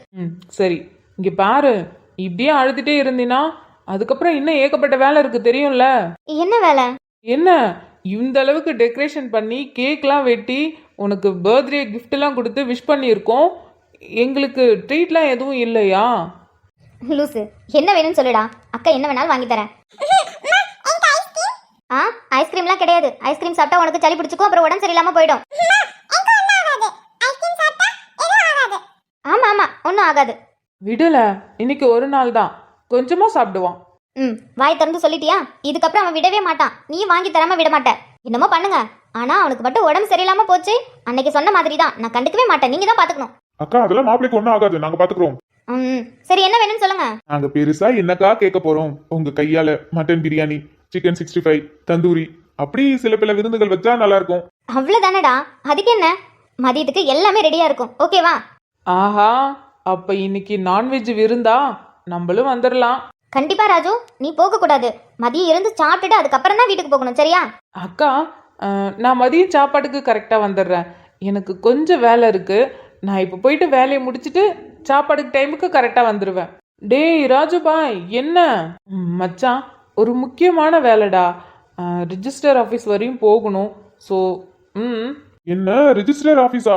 சரி, இங்கே பாரு. இப்படியே அழுதுகிட்டே இருந்தினா அதுக்கப்புறம் இன்னும் ஏகப்பட்ட வேலை இருக்கு, தெரியும்ல? என்ன வேலை? என்ன, இந்த அளவுக்கு டெக்கரேஷன் பண்ணி கேக்லாம் வெட்டி உனக்கு பர்த்டே கிஃப்ட்லாம் கொடுத்து விஷ் பண்ணியிருக்கோம். எங்களுக்கு ட்ரீட்லாம் எதுவும் இல்லையா? லூசு, என்ன வேணும்னு சொல்லுடா. அக்கா என்ன வேணாலும் வாங்கி தரேன். ஐஸ்கிரீம்லாம் கிடையாது. ஐஸ்கிரீம் சாப்பிட்டா உனக்கு சளி பிடிச்சிக்கும், அப்புறம் உடம்பு சரியில்லாம போயிடும். ஆமா ஆமா, ஒன்றும் ஆகாது. விடல, இன்னைக்கு ஒரு நாள் தான், கொஞ்சமா சாப்பிடுவான். வாய் திறந்து சொல்லிட்டியா? இதுக்கப்புறம் அவன் விடவே மாட்டான். நீ வாங்கி தராம விட மாட்டேன். என்னமோ பண்ணுங்க, ஆனா அவனுக்கு மட்டும் உடம்பு சரியில்லாம போச்சு. அன்னைக்கு சொன்ன மாதிரி தான், நான் கண்டுக்கவே மாட்டேன். நீங்க தான் பாத்துக்கணும். அக்கா அதெல்லாம் மாப்பிளைக்கு ஒன்றும் ஆகாது, நாங்க பாத்துக்கிறோம். சரி, என்ன வேணும்னு சொல்லுங்க. நாங்க பெருசா என்னக்கா கேட்க போறோம்? உங்க கையால மட்டன் பிரியாணி, சிக்கன் 65, தந்தூரி, அப்படி சில பல விருந்துகள் வச்சா நல்லா இருக்கும். அவ்வளவுதானடா, அதுக்கு என்ன? மதியத்துக்கு எல்லாமே ரெடியா இருக்கும், ஓகேவா? ஆஹா, அப்ப இன்னைக்கு நான்வெஜ் விருந்தா? நம்மளும் வந்துடலாம். கண்டிப்பா ராஜு, நீ போக கூடாது. மதியம் இருந்து சாப்பிட்டுட்டு அதுக்கப்புறம் தான் வீட்டுக்கு போகணும், சரியா? அக்கா, நான் மதியம் சாப்பாட்டுக்கு கரெக்டாக வந்துடுறேன். எனக்கு கொஞ்சம் வேலை இருக்கு. நான் இப்போ போயிட்டு வேலையை முடிச்சுட்டு சாப்பாடுக்கு டைமுக்கு கரெக்டாக வந்துடுவேன். டேய் ராஜுபாய் என்ன? மச்சான் ஒரு முக்கியமான வேலைடா, ரிஜிஸ்டர் ஆஃபீஸ் வரையும் போகணும். ஸோ என்ன ரிஜிஸ்டர் ஆபீஸா?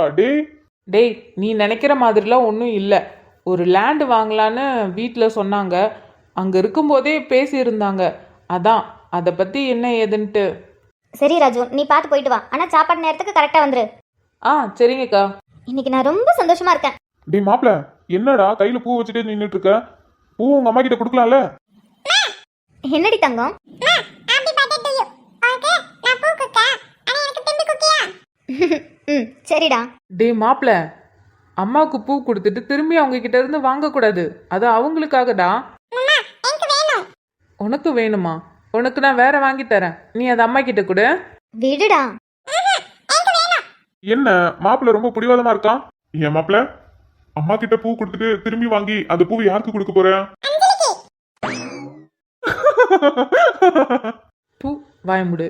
டேய் நீ நினைக்கிற மாதிரிலாம் ஒன்றும் இல்லை. ஒரு லேண்டு வாங்கலான்னு வீட்டில் சொன்னாங்க. அங்கே இருக்கும்போதே பேசியிருந்தாங்க. அதான் அதை பற்றி என்ன ஏதுன்ட்டு. சரி ராஜு, நீ பார்த்து போயிட்டு வா. ஆனால் சாப்பாடு நேரத்துக்கு கரெக்டாக வந்துரு. சரிங்கக்கா. இன்னைக்கு நான் ரொம்ப சந்தோஷமா இருக்கேன். டேய் மாப்ள, என்னடா கையில பூ வச்சுட்டு நின்னுட்டு இருக்க? பூ உங்க அம்மா கிட்ட கொடுக்கலாம்ல? என்னடி தங்கம்? சரிடா. டேய் மாப்பிள, அம்மாவுக்கு பூ கொடுத்துட்டு திரும்பி அவங்க கிட்ட இருந்து வாங்கக்கூடாது. அது அவங்களுக்காகடா. உனக்கு வேணுமா? உனக்கு நான் வேற வாங்கி தரேன். நீ அதை அம்மா கிட்ட கொடு. விடுடா. என்ன மாப்பிள ரொம்ப பிடிவாதமா இருக்கான்? ஏன் மாப்பிள, அம்மா கிட்ட பூ கொடுத்துட்டு திரும்பி வாங்கி அந்த பூ யாருக்கு கொடுக்க போற? பூ வாயமுடு.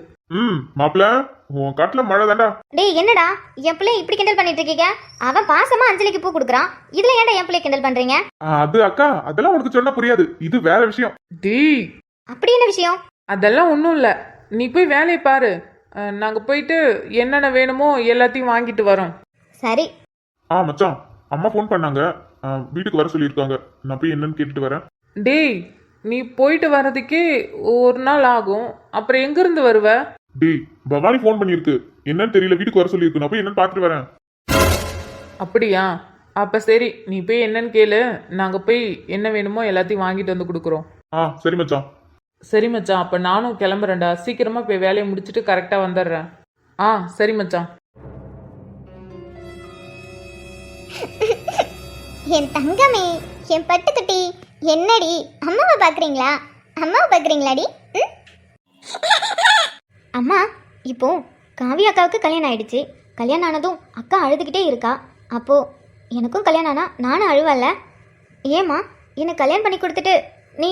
மாப்பிள, உன் காட்டுல மழை தாண்டா. டேய் என்னடா என் பிள்ளை இப்படி கிண்டல் பண்ணிட்டு இருக்கீங்க? அவன் பாசமா அஞ்சலிக்கு பூ கொடுக்குறான். இதுல ஏன்டா என் பிள்ளை கிண்டல் பண்றீங்க? அது அக்கா, அதெல்லாம் உனக்கு சொன்னா புரியாது. இது வேற விஷயம். டேய் அப்படி என்ன விஷயம்? அதெல்லாம் ஒன்றும் இல்லை. நீ போய் வேலையை பாரு. நாங்கள் போயிட்டு என்னென்ன வேணுமோ எல்லாத்தையும் வாங்கிட்டு வரோம். சரி. மச்சான், அம்மா ஃபோன் பண்ணாங்க. வீட்டுக்கு வர சொல்லியிருக்காங்க. நான் போய் என்னன்னு கேட்டுட்டு வரேன். டேய் நீ போயிட்டு வர்றதுக்கே ஒரு நாள் ஆகும். அப்புறம் எங்கிருந்து வருவ? டேய் பவானி ஃபோன் பண்ணியிருக்கு. என்னன்னு தெரியல, வீட்டுக்கு வர சொல்லியிருக்கு. நான் போய் என்னன்னு பார்த்துட்டு வரேன். அப்படியா? அப்போ சரி, நீ போய் என்னன்னு கேளு. நாங்கள் போய் என்ன வேணுமோ எல்லாத்தையும் வாங்கிட்டு வந்து கொடுக்குறோம். சரி மச்சான். சரி மச்சான், அப்போ நானும் கிளம்புறேன்டா. சீக்கிரமாக போய் வேலையை முடிச்சுட்டு கரெக்டாக வந்துடுறேன். சரி மச்சான். என் தங்கமே, என் பட்டுக்குட்டி, என்னடி அம்மாவை பார்க்குறீங்களா? அம்மாவை பார்க்குறீங்களாடி? அம்மா, இப்போ காவியா அக்காவுக்கு கல்யாணம் ஆயிடுச்சு. கல்யாணம் ஆனதும் அக்கா அழுதுகிட்டே இருக்கா. அப்போ எனக்கும் கல்யாணம் ஆனா நானும் அழுவல்ல? ஏம்மா, எனக்கு கல்யாணம் பண்ணி கொடுத்துட்டு நீ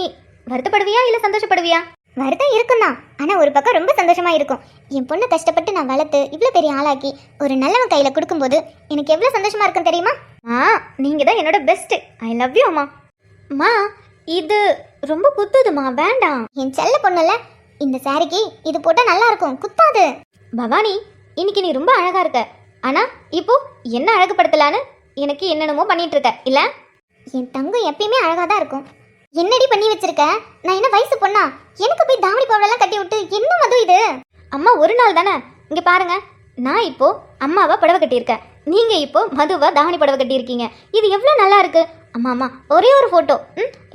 வருத்தப்படுவியா இல்லை சந்தோஷப்படுவியா? வருத்தம் இருக்கும் தான், ஆனால் ஒரு பக்கம் ரொம்ப சந்தோஷமா இருக்கும். என் பொண்ணு கஷ்டப்பட்டு நான் வளர்த்து இவ்வளோ பெரிய ஆளாக்கி ஒரு நல்லவன் கையில் கொடுக்கும்போது எனக்கு எவ்வளோ சந்தோஷமா இருக்கும் தெரியுமா? நீங்கள் தான் என்னோட பெஸ்ட்டு. ஐ லவ் யூ அம்மா. அம்மா, இது ரொம்ப குத்துதுமா, வேண்டாம். என் செல்ல பொண்ணுல, இந்த சாரிக்கு இது போட்டால் நல்லா இருக்கும், குத்தாது. பவானி, இன்னைக்கு நீ ரொம்ப அழகா இருக்க. ஆனா இப்போ என்ன அழகுபடுத்தலான்னு எனக்கு என்னென்னமோ பண்ணிட்டு இருக்க இல்ல? என் தங்கம் எப்பயுமே அழகாக தான் இருக்கும். என்னடி பண்ணி வச்சிருக்க? நான் என்ன வயசு பொண்ணா? எனக்கு போய் தாவணி பாவெல்லாம் கட்டி விட்டு என்ன மது இது? அம்மா ஒரு நாள் தானே. இங்க பாருங்க, நான் இப்போ அம்மாவா புடவை கட்டியிருக்கேன். நீங்க இப்போ மதுவா தாவணி புடவை கட்டியிருக்கீங்க. இது எவ்வளோ நல்லா இருக்கு. அம்மா அம்மா, ஒரே ஒரு போட்டோ,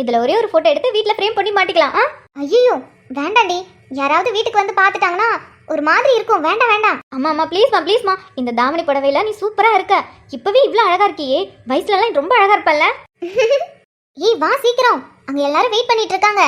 இதுல ஒரே ஒரு போட்டோ எடுத்து வீட்டில் ஃப்ரேம் பண்ணி மாட்டிக்கலாம். ஐயோ வேண்டாண்டி, யாராவது வீட்டுக்கு வந்து பார்த்துட்டாங்கன்னா ஒரு மாதிரி இருக்கும். வேண்டாம் வேண்டாம். அம்மா அம்மா ப்ளீஸ்மா, இந்த தாவணி புடவையில நீ சூப்பரா இருக்க. இப்பவே இவ்வளோ அழகா இருக்கியே, வயசுலலாம் ரொம்ப அழகா இருப்பல்ல? ஏய் வா சீக்கிரம், அங்க எல்லாரும் வெயிட் பண்ணிட்டு இருக்காங்க.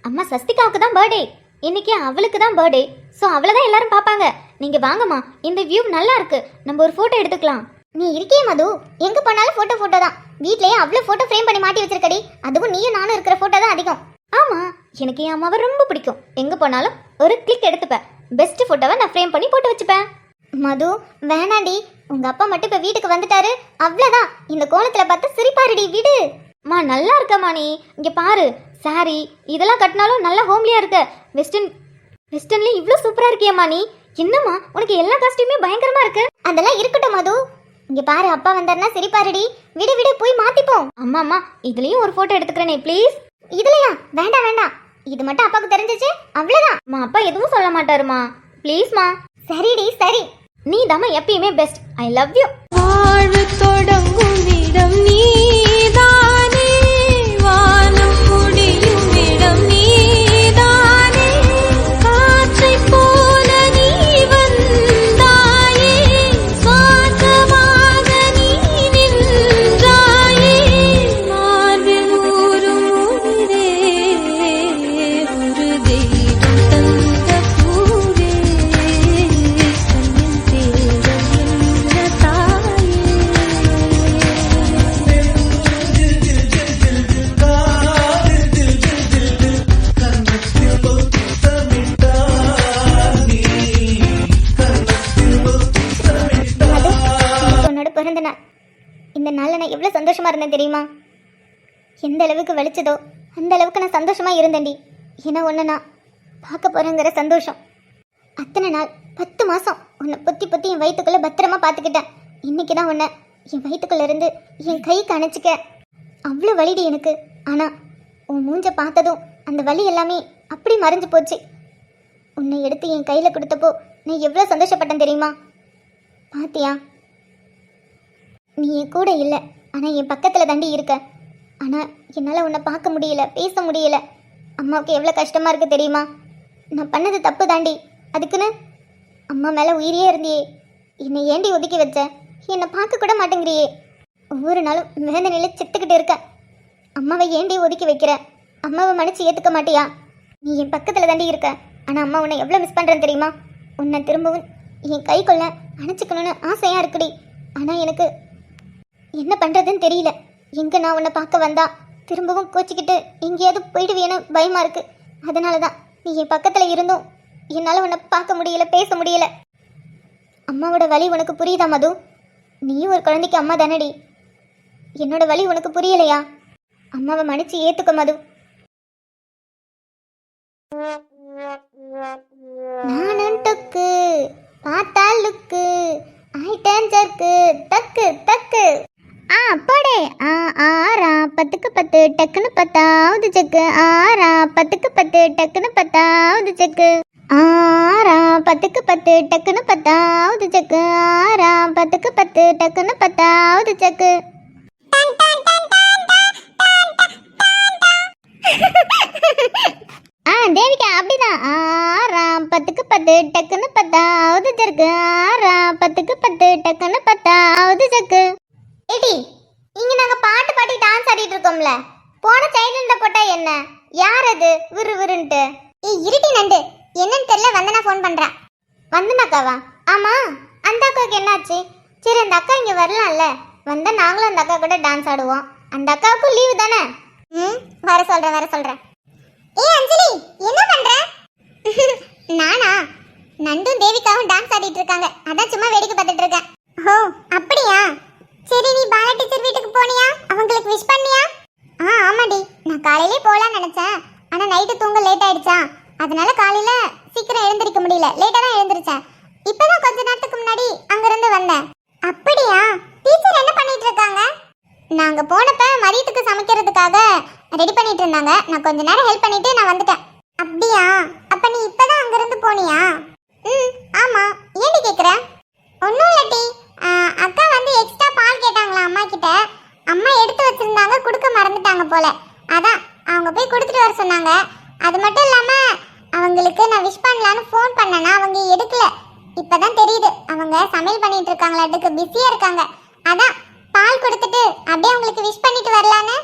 அம்மா, சஸ்திகாவுக்கு தான் பர்த்டே இன்னைக்கு, அவளுக்கு தான் பர்த்டே. ஸோ அவளை தான் எல்லாரும் பார்ப்பாங்க. நீங்க வாங்கம்மா, இந்த வியூ நல்லா இருக்கு, நம்ம ஒரு போட்டோ எடுத்துக்கலாம். நீ இருக்கே மது, எங்க போனாலும் போட்டோ தான். வீட்லயே அவ்வளோ போட்டோ ஃப்ரேம் பண்ணி மாட்டி வச்சிருக்கடி. அதுவும் நீயும் நானும் இருக்கிற போட்டோ தான் அதிகம். ஆமா, எனக்கு என் அம்மாவை ரொம்ப பிடிக்கும். எங்க போனாலும் ஒரு கிளிக் எடுத்துப்பேன். பெஸ்ட் போட்டோவை நான் ஃப்ரேம் பண்ணி போட்டு வச்சுப்பேன். மது வேணாண்டி, உங்க அப்பா மட்டும் இப்ப வீட்டுக்கு வந்துட்டாரு, அவ்வளவுதான். இந்த கோலத்துல பார்த்து சிரிப்பாருடி, விடு. மா, நல்லா இருக்கம்மா நீ. இங்க பாரு, சாரி இதெல்லாம் கட்டினாலும் நல்லா ஹோம்லியா இருக்க. வெஸ்டர்ன்ல இவ்வளோ சூப்பரா இருக்கியம்மா நீ. என்னம்மா, உனக்கு எல்லா காஸ்டியூமே பயங்கரமா இருக்கு. அதெல்லாம் இருக்கட்டும் மது, இங்க பாரு அப்பா வந்தாருன்னா சிரிப்பாருடி. விடு விடு, போய் மாத்திப்போம். அம்மா அம்மா, இதுலயும் ஒரு போட்டோ எடுத்துக்கிறேனே ப்ளீஸ். இதுலயா? வேண்டாம் வேண்டாம், இது மட்டும் அப்பாவுக்கு தெரிஞ்சிச்சு அவ்வளவுதான். அம்மா, அப்பா எதுவும் சொல்ல மாட்டாருமா, ப்ளீஸ்மா. சரிடி சரி. நீ தாம்மா எப்பயுமே பெஸ்ட். I love you. வாழ்வு தொடங்கும் இடம் நீதானே, வானம் முடியும் இடம் நீதானே, காற்றைப் போல நீ வந்தாயே, சுவாசமாக நீ நின்றாயே, மார்பில் ஊறும் உயிரே, ஒரு தெய்வம் தந்த பூவே, கண்ணின் தேவன் என்ற தாயே. மது, இன்னைக்கு உன்னோட பிறந்த நாள். இந்த நாளில் நான் எவ்வளோ சந்தோஷமாக இருந்தேன் தெரியுமா? எந்த அளவுக்கு வலிச்சதோ அந்த அளவுக்கு நான் சந்தோஷமாக இருந்தேன்டி. ஏன்னா ஒன்று நான் பார்க்க போகிறேங்கிற சந்தோஷம். அத்தனை நாள் 10 மாதம் உன்னை பொத்தி பொத்தி என் வயிற்றுக்குள்ளே பத்திரமா பார்த்துக்கிட்டேன். இன்னைக்கு தான் உன்னை என் வயிற்றுக்குள்ளே இருந்து என் கைக்கு அணைச்சிக்க. அவ்வளோ வலிடி எனக்கு. ஆனால் உன் மூஞ்ச பார்த்ததும் அந்த வலி எல்லாமே அப்படி மறைஞ்சு போச்சு. உன்னை எடுத்து என் கையில் கொடுத்தப்போ நான் எவ்வளோ சந்தோஷப்பட்டேன் தெரியுமா? பாத்தியா, நீ என் கூட இல்லை, ஆனால் என் பக்கத்தில் தாண்டி இருக்க. ஆனால் என்னால் உன்னை பார்க்க முடியல, பேச முடியல. அம்மாவுக்கு எவ்வளோ கஷ்டமாக இருக்குது தெரியுமா? நான் பண்ணது தப்பு தாண்டி. அதுக்குன்னு அம்மா மேலே உயிரியே இருந்தியே. என்னை ஏண்டி ஒதுக்கி வச்ச? என்னை பார்க்க கூட மாட்டேங்கிறியே. ஒவ்வொரு நாளும் வேதனையில செத்துக்கிட்டு இருக்க. அம்மாவை ஏண்டி ஒதுக்கி வைக்கிற? அம்மாவை மன்னிச்சு ஏற்றுக்க மாட்டியா? நீ என் பக்கத்தில் தாண்டி இருக்க. ஆனால் அம்மா உன்னை எவ்வளோ மிஸ் பண்ணுறேன்னு தெரியுமா? உன்னை திரும்பவும் என் கைக்குள்ள அணைச்சிக்கணும்னு ஆசையாக இருக்குடி. ஆனால் எனக்கு என்ன பண்ணுறதுன்னு தெரியல. எங்கே நான் உன்னை பார்க்க வந்தா திரும்பவும் கோச்சிக்கிட்டு எங்கேயாவது போயிடுவேன்னு பயமாக இருக்குது. அதனால தான் நீ என் பக்கத்தில் இருந்தும் என்னால் உன்னை பார்க்க முடியல, பேச முடியல. அம்மாவோட வலி உனக்கு புரியுதா மது? நீயும் ஒரு குழந்தைக்கு அம்மா தானடி. என்னோட வலி உனக்கு புரியலையா? அம்மாவை மன்னிச்சு ஏத்துக்க மது. நானும் டொக்கு பார்த்தா லுக்கு ஐட்டன் ஜர்க்கு தக்கு தக்கு போடே. ஆறா 10க்கு 10 டக்குன்னு 10வது செக்கு. ஆறா 10க்கு 10 டக்குன்னு 10வது செக்கு. ஆறா 10க்கு 10 டக்குன்னு 10வது செக்கு. ஆறா 10க்கு 10 டக்குன்னு 10வது செக்கு. தேவிகா அப்படிதான். ஆறா 10க்கு 10 டக்குன்னு 10வது செக்கு. ஆறா 10க்கு 10 டக்குன்னு 10வது செக்கு. ஏடி, இங்க நாங்க பாட்டு பாடி டான்ஸ் ஆடிட்டு இருக்கோம்ல, போன சைலண்ட்ல போட்டா என்ன? யார் அது விறு விறுன்ட்டு? இருட்டி நண்டு, என்னன்னு தெரியல. வந்தனா ஃபோன் பண்றா. வந்தனாக்காவா? ஆமா, அந்த அக்காவுக்கு என்னாச்சு? சரி, அந்த அக்கா இங்க வரலாம்ல, வந்தா நாங்களும் அந்த அக்கா கூட டான்ஸ் ஆடுவோம். அந்த அக்காவுக்கும் லீவு தானே? வர சொல்றேன். அஞ்சலி, என்ன பண்ற? நானா? நண்டும் தேவிகாவும் டான்ஸ் ஆடிட்டு இருக்காங்க, அதான் சும்மா வேடிக்கை பார்த்துட்டு இருக்கேன். ஓ அப்படியா? சரி, நீ பாலா டீச்சர் வீட்டுக்கு போனியா? அவங்களுக்கு விஷ் பண்ணியா? ஆமாடி, நான் காலையிலே போகலான்னு நினைச்சேன். ஆனா நைட்டு தூங்க லேட் ஆயிடுச்சா, அதனால காலையில சீக்கிரம் எழுந்திருக்க முடியல, லேட்டா தான் எழுந்திருச்சேன். இப்பதான் கொஞ்ச நேரத்துக்கு முன்னாடி அங்கிருந்து வந்தேன். அப்படியா? டீச்சர் என்ன பண்ணிட்டு இருக்காங்க? நாங்க போனப்ப மதியத்துக்கு சமைக்கிறதுக்காக ரெடி பண்ணிட்டு இருந்தாங்க. நான் கொஞ்ச நேரம் ஹெல்ப் பண்ணிட்டு நான் வந்துட்டேன். அப்படியா? அப்ப நீ இப்பதான் அங்கிருந்து போனியா? ஆமா. ஏன்னு கேக்குற? ஒன்னும் இல்லட்டி, அக்கா வந்து எக்ஸ்ட்ரா பால் கேட்டாங்களா அம்மா கிட்ட. அம்மா எடுத்து வச்சிருந்தாங்க, கொடுக்க மறந்துட்டாங்க போல. அதான் அவங்க போய் கொடுத்துட்டு வர சொன்னாங்க. அது மட்டும் இல்லாம அவங்களுக்கு நான் விஷ் பண்ணலான்னு ஃபோன் பண்ணேன்னா அவங்க எடுக்கல. இப்பதான் தெரியுது அவங்க சமையல் பண்ணிட்டு இருக்காங்களாட்டுக்கு, பிஸியா இருக்காங்க. அதான் பால் கொடுத்துட்டு அப்படியே அவங்களுக்கு விஷ் பண்ணிட்டு வரலான்னு.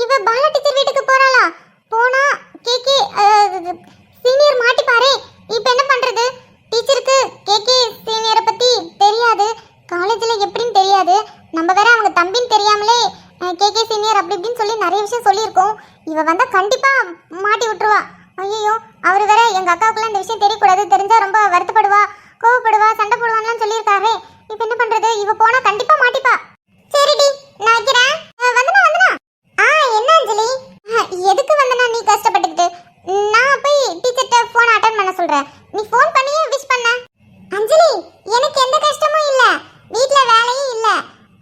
இவ பாலா டீச்சர் வீட்டுக்கு போறாளா? போனா கேக்கே சீனியர் மாட்டிப்பாரே. இப்போ என்ன பண்றது? டீச்சருக்கு கேகே சீனியரை பத்தி தெரியாது, காலேஜ்ல எப்படின்னு தெரியாது. நம்ம வேற அவங்க தம்பின்னு தெரியாமலே கேகே சீனியர் அப்படி இப்படின்னு சொல்லி நிறைய விஷயம் சொல்லியிருக்கோம். இவ வந்தா கண்டிப்பா மாட்டி விட்டுருவா. ஐயோ, அவர் வேற எங்க அக்காவுக்குள்ள இந்த விஷயம் தெரியக்கூடாது, தெரிஞ்சா ரொம்ப வருத்தப்படுவா, கோவப்படுவா, சண்டை போடுவான்லாம் சொல்லியிருக்காரு. இப்போ என்ன பண்றது? இவ போனா கண்டிப்பா மாட்டிப்பா. சரிடி, நான் வைக்கிறேன். வந்தனா என்ன அஞ்சலி, எதுக்கு வந்தனா நீ கஷ்டப்பட்டுக்கிட்டு? நான் போய் டீச்சர்ட்ட போன் அட்டெண்ட் பண்ண சொல்றேன். நீ ஃபோன் பண்ணியே விஷ் பண்ண. அஞ்சலி, எனக்கு எந்த கஷ்டமும் இல்ல, வீட்ல வேலையும் இல்ல,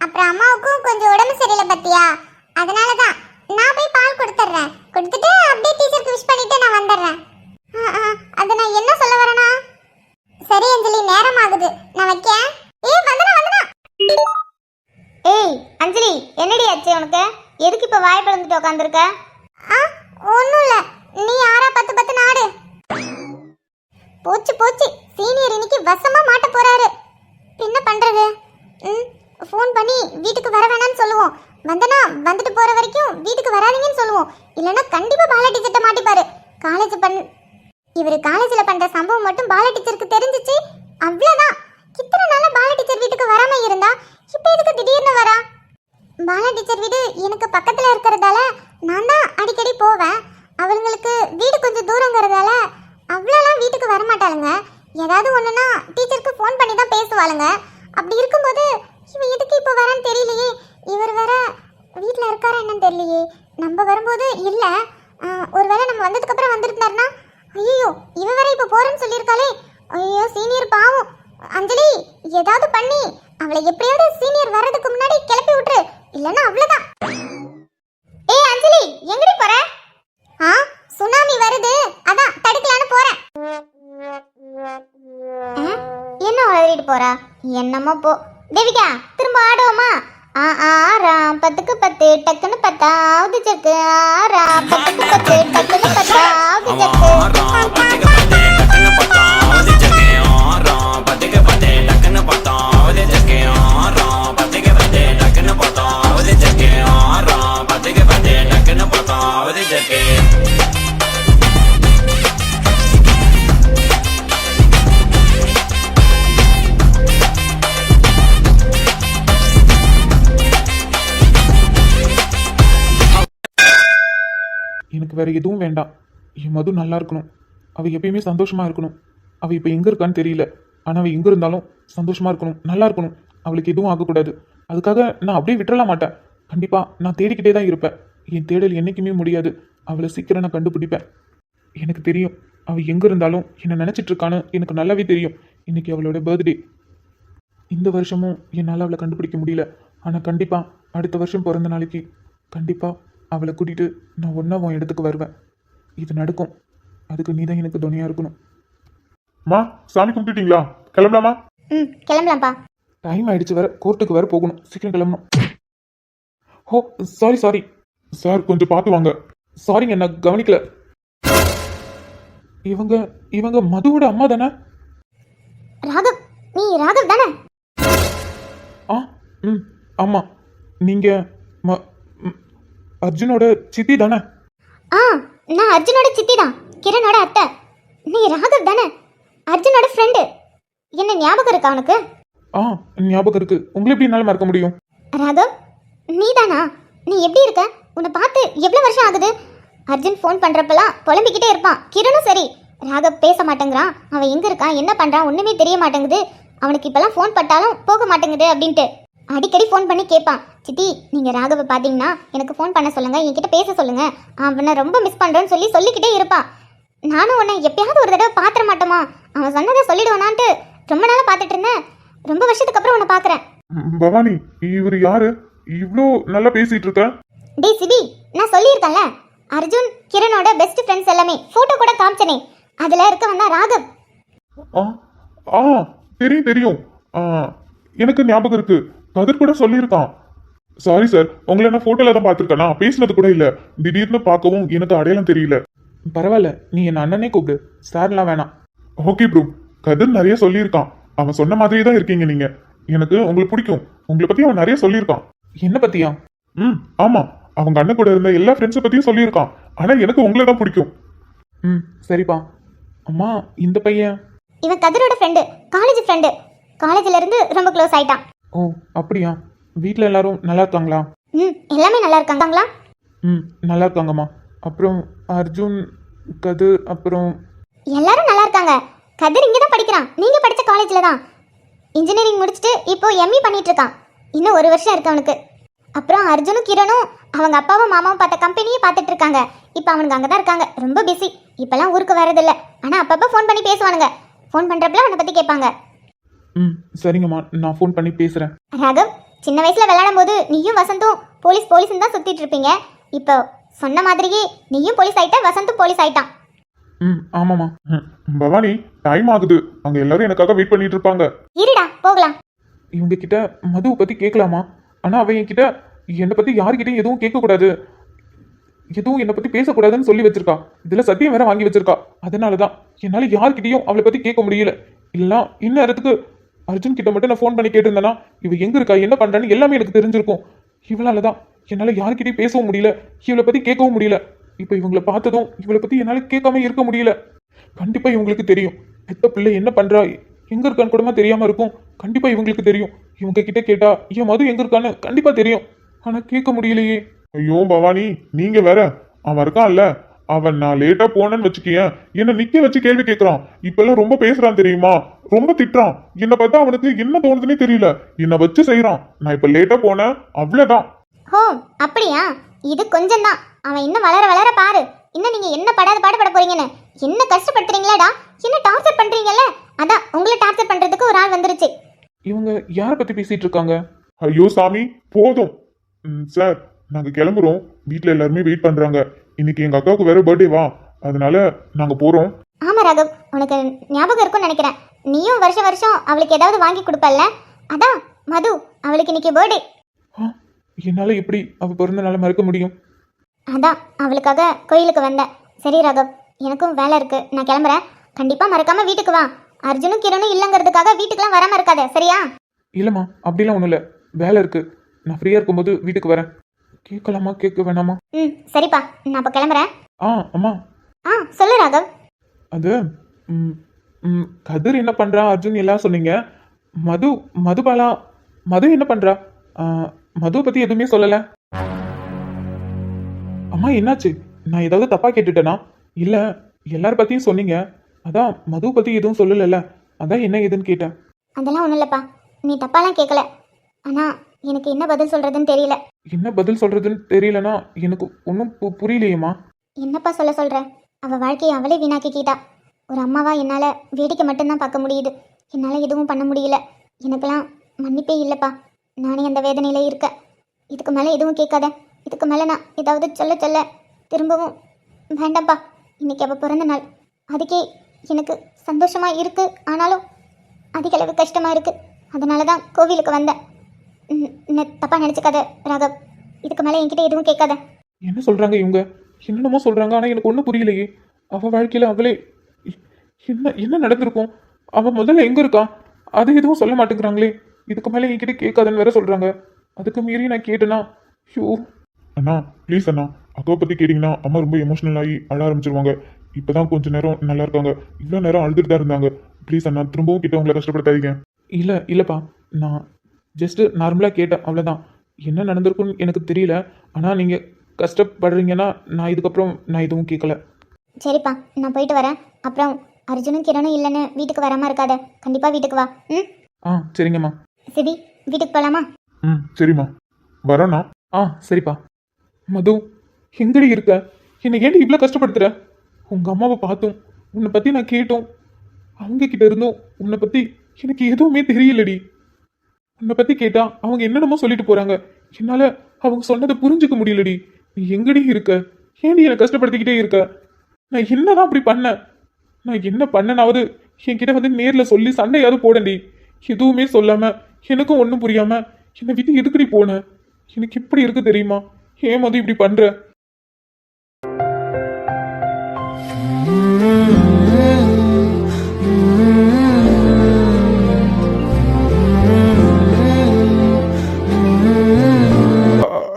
அப்புறம் அம்மாவுக்கும் கொஞ்சம் உடம்பு சரியில்லை பத்தியா, அதனால தான் நான் போய் பால் கொடுத்துறேன். கொடுத்துட்டு அப்படியே டீச்சருக்கு விஷ் பண்ணிட்டு நான் வந்துடுறேன். அது நான் என்ன சொல்ல வரேனா? சரி அஞ்சலி, நேரம் ஆகுது, நான் வைக்கேன். வந்தனா. ஏய் அஞ்சலி, என்னடி ஆச்சு உனக்கு? எதுக்கு இப்ப வாய் பிளந்துட்டு உட்காந்துருக்க? ஒன்னும் இல்ல, நீ 6-10 நாடு. போச்சு, சீனியர் இன்னைக்கு வசமா மாட்ட போறாரு. என்ன பண்றது? ஃபோன் பண்ணி வீட்டுக்கு வர வேணாம்னு சொல்லுவோம். வந்தனா வந்துட்டு போற வரைக்கும் வீட்டுக்கு வராதீங்கன்னு சொல்லுவோம். இல்லைன்னா கண்டிப்பா பாலா டீச்சர்ட்ட மாட்டிப்பாரு. இவரு காலேஜ்ல பண்ற சம்பவம் மட்டும் பாலா டீச்சருக்கு தெரிஞ்சிச்சு, அவ்வளவுதான். இத்தனை நாளா பாலா டீச்சர் வீட்டுக்கு வராம இருந்தா இப்ப எதுக்கு திடீர்னு வரா? பாலா டீச்சர் வீடு எனக்கு பக்கத்துல இருக்கிறதால நான் தான் அடிக்கடி போவேன். அவங்களுக்கு வீடு கொஞ்சம் தூரங்கிறதால அவ்வளோலாம் வீட்டுக்கு வரமாட்டாளுங்க. ஏதாவது ஒன்றுனா டீச்சருக்கு ஃபோன் பண்ணி தான் பேசுவாளுங்க. அப்படி இருக்கும்போது இவன் எதுக்கு இப்போ வரான்னு தெரியலையே. இவர் வேற வீட்டில் இருக்காரா என்னன்னு தெரியலையே. நம்ம வரும்போது இல்லை, ஒருவேளை நம்ம வந்ததுக்கு அப்புறம் வந்துருந்தாருன்னா. ஐயோ, இவ வேற இப்போ போறேன்னு சொல்லியிருக்காளே. ஐயோ, சீனியர் பாவம். அஞ்சலி, ஏதாவது பண்ணி அவளை எப்படியாவது சீனியர் வர்றதுக்கு முன்னாடி கிளப்பி விட்டுரு, இல்லைன்னா அவ்வளோதான். ஏய் அஞ்சலி, எங்கடி போற? சுனாமி வருது, அதான் தடுக்கலான்னு போறேன். என்ன வளரிட்டு போறா? என்னமோ போ. தேவிகா, திரும்ப ஆடுவோமா? ஆறாம் 10க்கு 10 டக்குன்னு 10வது ஜக்கு. ஆறாம் 10க்கு 10 டக்குன்னு 10வது ஜக்கு. எனக்கு வேற எதுவும் வேண்டாம். என் மது நல்லா இருக்கணும். அவள் எப்பயுமே சந்தோஷமா இருக்கணும். அவள் இப்போ எங்கே இருக்கான்னு தெரியல, ஆனால் அவள் எங்கே இருந்தாலும் சந்தோஷமா இருக்கணும், நல்லா இருக்கணும். அவளுக்கு எதுவும் ஆகக்கூடாது. அதுக்காக நான் அப்படியே விட்டுறல மாட்டேன். கண்டிப்பாக நான் தேடிக்கிட்டே தான் இருப்பேன். என் தேடல் என்றைக்குமே முடியாது. அவளை சீக்கிரம் நான் கண்டுபிடிப்பேன். எனக்கு தெரியும் அவள் எங்கே இருந்தாலும் என்னை நினச்சிட்டு இருக்கான்னு எனக்கு நல்லாவே தெரியும். இன்னைக்கு அவளோட பர்த்டே. இந்த வருஷமும் என்னால் அவளை கண்டுபிடிக்க முடியல. ஆனால் கண்டிப்பாக அடுத்த வருஷம் பிறந்த நாளைக்கு கண்டிப்பாக அவளை கூட்டிகிட்டு நான் ஒன்றா உன் இடத்துக்கு வருவேன். இது நடக்கும். அதுக்கு நீ தான் எனக்கு துணையாக இருக்கணும். அம்மா, சாமி கும்பிட்டுட்டீங்களா? கிளம்பலாமா? கிளம்பலாம்ப்பா. டைம் ஆயிடுச்சு, வேற கோர்ட்டுக்கு வேற போகணும். சீக்கிரம் கிளம்பணும். ஓ சாரி. சார், கொஞ்சம் பார்த்து வாங்க. சாரிங்க, நான் கவனிக்கல. இவங்க மதுவோட அம்மா தானே? ராகவ், நீ ராகவ் தானே? ஆ ம் ஆமாம். நீங்கள் அர்ஜுனோட சித்தி தானே? நான் அர்ஜுனோட சித்தி தான், கிரணோட அத்தை. நீ ராகவ் தானே, அர்ஜுனோட ஃப்ரெண்டு. என்ன ஞாபகம் இருக்கா உனக்கு? ஆ ஞாபகம் இருக்கு. உங்களை எப்படி என்னால் மறக்க முடியும்? ராகவ், நீ தானா? நீ எப்படி இருக்க? உன்னை பார்த்து எவ்வளோ வருஷம் ஆகுது? அர்ஜுன் ஃபோன் பண்ணுறப்பெல்லாம் புலம்பிக்கிட்டே இருப்பான். கிரணும் சரி. ராகவ் பேச மாட்டேங்கிறான். அவன் எங்கே இருக்கான், என்ன பண்ணுறான் ஒன்றுமே தெரிய மாட்டேங்குது. அவனுக்கு இப்போல்லாம் ஃபோன் பட்டாலும் போக மாட்டேங்குது அப்படின்ட்டு அடிக்கடி ஃபோன் பண்ணி கேட்பான். சித்தி, நீங்கள் ராகவை பார்த்தீங்கன்னா எனக்கு ஃபோன் பண்ண சொல்லுங்கள், என்கிட்ட பேச சொல்லுங்கள், அவனை ரொம்ப மிஸ் பண்ணுறேன்னு சொல்லிக்கிட்டே இருப்பான். நானும் உன்னை எப்பயாவது ஒரு தடவை பார்த்துட மாட்டோமா, அவன் சொன்னதை சொல்லிடுவானான்ட்டு ரொம்ப நாளாக பார்த்துட்டு இருந்தேன். ரொம்ப வருஷத்துக்கு அப்புறம் உன்னை பார்க்குறேன். பவானி, இவர் யாரு? இவ்வளோ நல்லா பேசிட்டு இருக்க? டே சிபி, நான் சொல்லியிருக்கேன்ல, அர்ஜுன் கிரணோட பெஸ்ட் ஃப்ரெண்ட்ஸ் எல்லாமே ஃபோட்டோ கூட காமிச்சனே, அதில் இருக்கவன் தான் ராகவ். ஆ தெரியும். எனக்கு ஞாபகம் இருக்கு. கதிர் கூட சொல்லியிருக்கான். சாரி சார், உங்களை நான் ஃபோட்டோல தான் பார்த்துருக்கேனா, பேசினது கூட இல்லை. திடீர்னு பார்க்கவும் எனக்கு அடையாளம் தெரியல. பரவாயில்ல, நீ என் அண்ணனே கூப்பிடு, சார்லாம் வேணாம். ஓகே ப்ரோ, கதிர் நிறைய சொல்லியிருக்கான். அவன் சொன்ன மாதிரியே தான் இருக்கீங்க நீங்க. எனக்கு உங்களுக்கு பிடிக்கும். உங்களை பத்தி அவன் நிறைய சொல்லியிருக்கான். என்ன பத்தியா? ஆமா, அவங்க அண்ணன் கூட இருந்த எல்லா ஃப்ரெண்ட்ஸை பத்தியும் சொல்லியிருக்கான். ஆனா எனக்கு உங்களை தான் பிடிக்கும். சரிப்பா. அம்மா, இந்த பையன் இவன் கதிரோட ஃப்ரெண்டு, காலேஜ் ஃப்ரெண்டு. காலேஜ்ல இருந்து ரொம்ப க்ளோஸ் ஆயிட்டான். ஓ அப்படியா? வீட்டில் எல்லாரும் நல்லா இருக்காங்களா? எல்லாமே நல்லா இருக்காங்களா? நல்லா இருக்காங்கம்மா. அப்புறம் அர்ஜுன், கதிர், அப்புறம் எல்லாரும் நல்லா இருக்காங்க. கதிர் இங்கே தான் படிக்கிறான், நீங்க படிச்ச காலேஜ்ல தான். இன்ஜினியரிங் முடிச்சுட்டு இப்போ எம்இ பண்ணிட்டு இருக்கான். இன்னும் ஒரு வருஷம் இருக்கு அவனுக்கு. அப்புறம் அர்ஜுனும் கிரணும் அவங்க அப்பாவும் மாமாவும் பார்த்த கம்பெனியே பார்த்துட்டு இருக்காங்க. இப்போ அவனுக்கு அங்கே தான் இருக்காங்க. ரொம்ப பிஸி. இப்போல்லாம் ஊருக்கு வரதில்லை. ஆனால் அப்பப்போ ஃபோன் பண்ணி பேசுவானுங்க. ஃபோன் பண்ணுறப்பல அவனை பற்றி கேட்பாங்க. சரிங்கம்மா, நான் ஃபோன் பண்ணி பேசுகிறேன். ராகவ், சின்ன வயசில் விளையாடும் போது நீயும் வசந்தும் போலீஸ்ன்னு தான் சுற்றிட்டு இருப்பீங்க. இப்போ சொன்ன மாதிரியே நீயும் போலீஸ் ஆயிட்ட, வசந்தும் போலீஸ் ஆயிட்டான். ஆமாம்மா. பவானி, டைம் ஆகுது. அங்க எல்லாரும் எனக்காக வெயிட் பண்ணிட்டு இருப்பாங்க. இருடா, போகலாம். இவங்க கிட்ட மதுவை பற்றி கேட்கலாமா? ஆனால் அவன் என்கிட்ட என்னை பற்றி யார்கிட்டையும் எதுவும் கேட்கக்கூடாது, எதுவும் என்னை பற்றி பேசக்கூடாதுன்னு சொல்லி வச்சிருக்கா. இதில் சத்தியம் வேற வாங்கி வச்சிருக்கா. அதனால தான் என்னால் யார்கிட்டையும் அவளை பற்றி கேட்க முடியல. இல்லைனா இந்நேரத்துக்கு அர்ஜுன் கிட்ட மட்டும் நான் ஃபோன் பண்ணி கேட்டிருந்தேன்னா இவ எங்கே இருக்கா, என்ன பண்ணுறான்னு எல்லாமே எனக்கு தெரிஞ்சிருக்கும். இவளால தான் என்னால் யார்கிட்டையும் பேசவும் முடியல, இவளை பற்றி கேட்கவும் முடியல. இப்போ இவங்களை பார்த்ததும் இவளை பற்றி என்னால் கேட்காம இருக்க முடியல. கண்டிப்பாக இவங்களுக்கு தெரியும் பெத்த பிள்ளை என்ன பண்ணுறா, எங்கே இருக்கான்னு கூடமா தெரியாமல் இருக்கும். கண்டிப்பாக இவங்களுக்கு தெரியும். இவங்க கிட்ட கேட்டா என் மது எங்கே இருக்கான்னு கண்டிப்பாக தெரியும். ஆனால் கேட்க முடியலையே. ஐயோ பவானி, நீங்க வேற. அவன் இருக்கான்ல, அவன் நான் லேட்டா போனேன்னு வச்சுக்கேன் என்ன நிக்க வச்சு கேள்வி கேட்கறான். இப்பெல்லாம் ரொம்ப பேசுறான் தெரியுமா, ரொம்ப திட்டுறான். என்ன பார்த்தா அவனுக்கு என்ன தோணுதுன்னே தெரியல, என்ன வச்சு செய்யறான். நான் இப்ப லேட்டா போனேன் அவ்வளவுதான். ஹோ அப்படியா? இது கொஞ்சம் தான். அவன் இன்னும் வளர வளர பாரு. இன்னும் நீங்க என்ன பாடுபட போறீங்கன்னு. என்ன கஷ்டப்படுத்துறீங்களாடா, என்ன டார்ச்சர் பண்றீங்கல்ல. அதான் உங்களை டார்ச்சர் பண்றதுக்கு ஒரு ஆள் வந்துருச்சு. இவங்க யாரை பத்தி பேசிட்டு இருக்காங்க? ஐயோ சாமி போதும். சார் நாங்க கிளம்புறோம், வீட்ல எல்லாருமே வெயிட் பண்றாங்க. இன்னைக்கு எங்க அக்காவுக்கு வேற பர்த்டேவா, அதனால நாங்க போறோம். ஆமா ராகவ், உனக்கு ஞாபகம் இருக்கும்னு நினைக்கிறேன். நீயும் வருஷம் வருஷம் அவளுக்கு ஏதாவது வாங்கி கொடுப்பல்ல. அதான் மது, அவளுக்கு இன்னைக்கு பர்த்டே. ஆ, என்னால எப்படி அவ பிறந்த நாளை மறக்க முடியும்? அதான் அவளுக்காக கோயிலுக்கு வந்தேன். சரி ராகவ், எனக்கும் வேலை இருக்கு, நான் கிளம்புறேன். கண்டிப்பா மறக்காம வீட்டுக்கு வா. அர்ஜுனும் கிரணும் இல்லைங்கிறதுக்காக வீட்டுக்குலாம் வராம இருக்காத, சரியா? இல்லம்மா, அப்படிலாம் ஒண்ணும் இல்ல, வேலை இருக்கு. நான் ஃப்ரீயா இருக்கும்போது வீட்டுக்கு வரேன். கேட்கலாமா கேட்க வேணாமா? சரிப்பா, நான் அப்போ கிளம்புறேன். அம்மா, சொல்லு ராகவ். அது கதிர் என்ன பண்றா, அர்ஜுன் எல்லாம் சொன்னீங்க. மதுபாலா மது என்ன பண்றா? மதுவை பத்தி எதுவுமே சொல்லல. அம்மா என்னாச்சு? நான் ஏதாவது தப்பா கேட்டுட்டேனா? இல்ல, எல்லார பத்தியும் சொன்னீங்க, அதான் மதுவை பத்தி எதுவும் சொல்லல, அதான் என்ன ஏதுன்னு கேட்டேன். அதெல்லாம் ஒன்றும் இல்லைப்பா, நீ தப்பாலாம் கேட்கல. ஆனா எனக்கு என்ன பதில் சொல்றதுன்னு தெரியல. என்ன பதில் சொல்றதுன்னு தெரியலனா எனக்கு ஒன்றும் புரியலையேம்மா. என்னப்பா சொல்ற? அவ வாழ்க்கையை அவளே வீணாக்கிக்கிட்டா. ஒரு அம்மாவா என்னால வேடிக்கை மட்டும்தான் பார்க்க முடியுது. என்னால எதுவும் பண்ண முடியல. எனக்கெல்லாம் மன்னிப்பே இல்லைப்பா. நானே அந்த வேதனையில இருக்க. இதுக்கு மேலே எதுவும் கேட்காத. இதுக்கு மேலே நான் ஏதாவது சொல்ல திரும்பவும் வேண்டாம்ப்பா. இன்னைக்கு அவள் பிறந்த நாள், அதுக்கே எனக்கு சந்தோஷமா இருக்கு. ஆனாலும் அதிக அளவு கஷ்டமா இருக்கு. அதனால தான் கோவிலுக்கு வந்தேன். தப்பா நினச்சிக்காத ராகவ். இதுக்கு மேலே என்கிட்ட எதுவும் கேட்காத. என்ன சொல்றாங்க இவங்க? என்னென்னமோ சொல்றாங்க, ஆனா எனக்கு ஒன்றும் புரியலையே. அவ வாழ்க்கையில அவளே என்ன நடந்திருக்கும்? அவ முதல்ல எங்க இருக்கா, அது எதுவும் சொல்ல மாட்டேங்கிறாங்களே. இதுக்கு மேலே என்கிட்ட கேட்காதன்னு வேற சொல்றாங்க. அதுக்கு மீறி நான் கேட்டேனா? ஷூ. அண்ணா ப்ளீஸ் அண்ணா, அக்காவை பத்தி கேட்டீங்கன்னா அம்மா ரொம்ப எமோஷனல் ஆகி அழ ஆரம்பிச்சிருவாங்க. இப்பதான் கொஞ்ச நேரம் நல்லா இருக்காங்க, இவ்வளோ நேரம் அழுதுட்டு தான் இருந்தாங்க. ப்ளீஸ் அண்ணா, திரும்பவும் கிட்ட உங்களை கஷ்டப்படுத்தாதீங்க. இல்லப்பா, நான் ஜஸ்ட் நார்மலாக கேட்டேன், அவ்வளோதான். என்ன நடந்திருக்குன்னு எனக்கு தெரியல. ஆனால் நீங்கள் கஷ்டப்படுறீங்கன்னா நான் இதுக்கப்புறம் நான் எதுவும் கேட்கல. சரிப்பா, நான் போயிட்டு வரேன். அப்புறம் அர்ஜுனும் கிரணும் இல்லைன்னு வீட்டுக்கு வராமல் இருக்காத. கண்டிப்பாக வீட்டுக்கு வா. சரிங்கம்மா. சிவி, வீட்டுக்கு போகலாமா? சரிம்மா, வரேண்ணா. சரிப்பா. மது, எங்கடி இருக்க? என்னை ஏன்டி இவ்வளோ கஷ்டப்படுத்துற? உங்கள் அம்மாவை பார்த்தோம், உன்னை பற்றி நான் கேட்டோம், அவங்க கிட்ட இருந்தும் உன்னை பற்றி எனக்கு எதுவுமே தெரியலடி. உன்னை பற்றி கேட்டா அவங்க என்னென்னமோ சொல்லிட்டு போகிறாங்க. என்னால் அவங்க சொன்னதை புரிஞ்சுக்க முடியலடி. நீ எங்கடி இருக்க? ஏன்டி என்னை கஷ்டப்படுத்திக்கிட்டே இருக்க? நான் என்னதான் அப்படி பண்ணேன்? நான் என்ன பண்ணனாவது என்கிட்ட வந்து நேரில் சொல்லி சண்டையாவது போடண்டி. எதுவுமே சொல்லாமல் எனக்கும் ஒன்றும் புரியாமல் என்னை விட்டு எதுக்குடி போன? எனக்கு எப்படி இருக்கு தெரியுமா? ஏன் மது இப்படி பண்ற?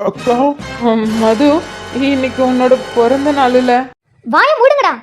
அக்கா, மது, இன்னைக்கு உன்னோட பிறந்த நாள் இல்ல? வாயை மூடுங்கடா.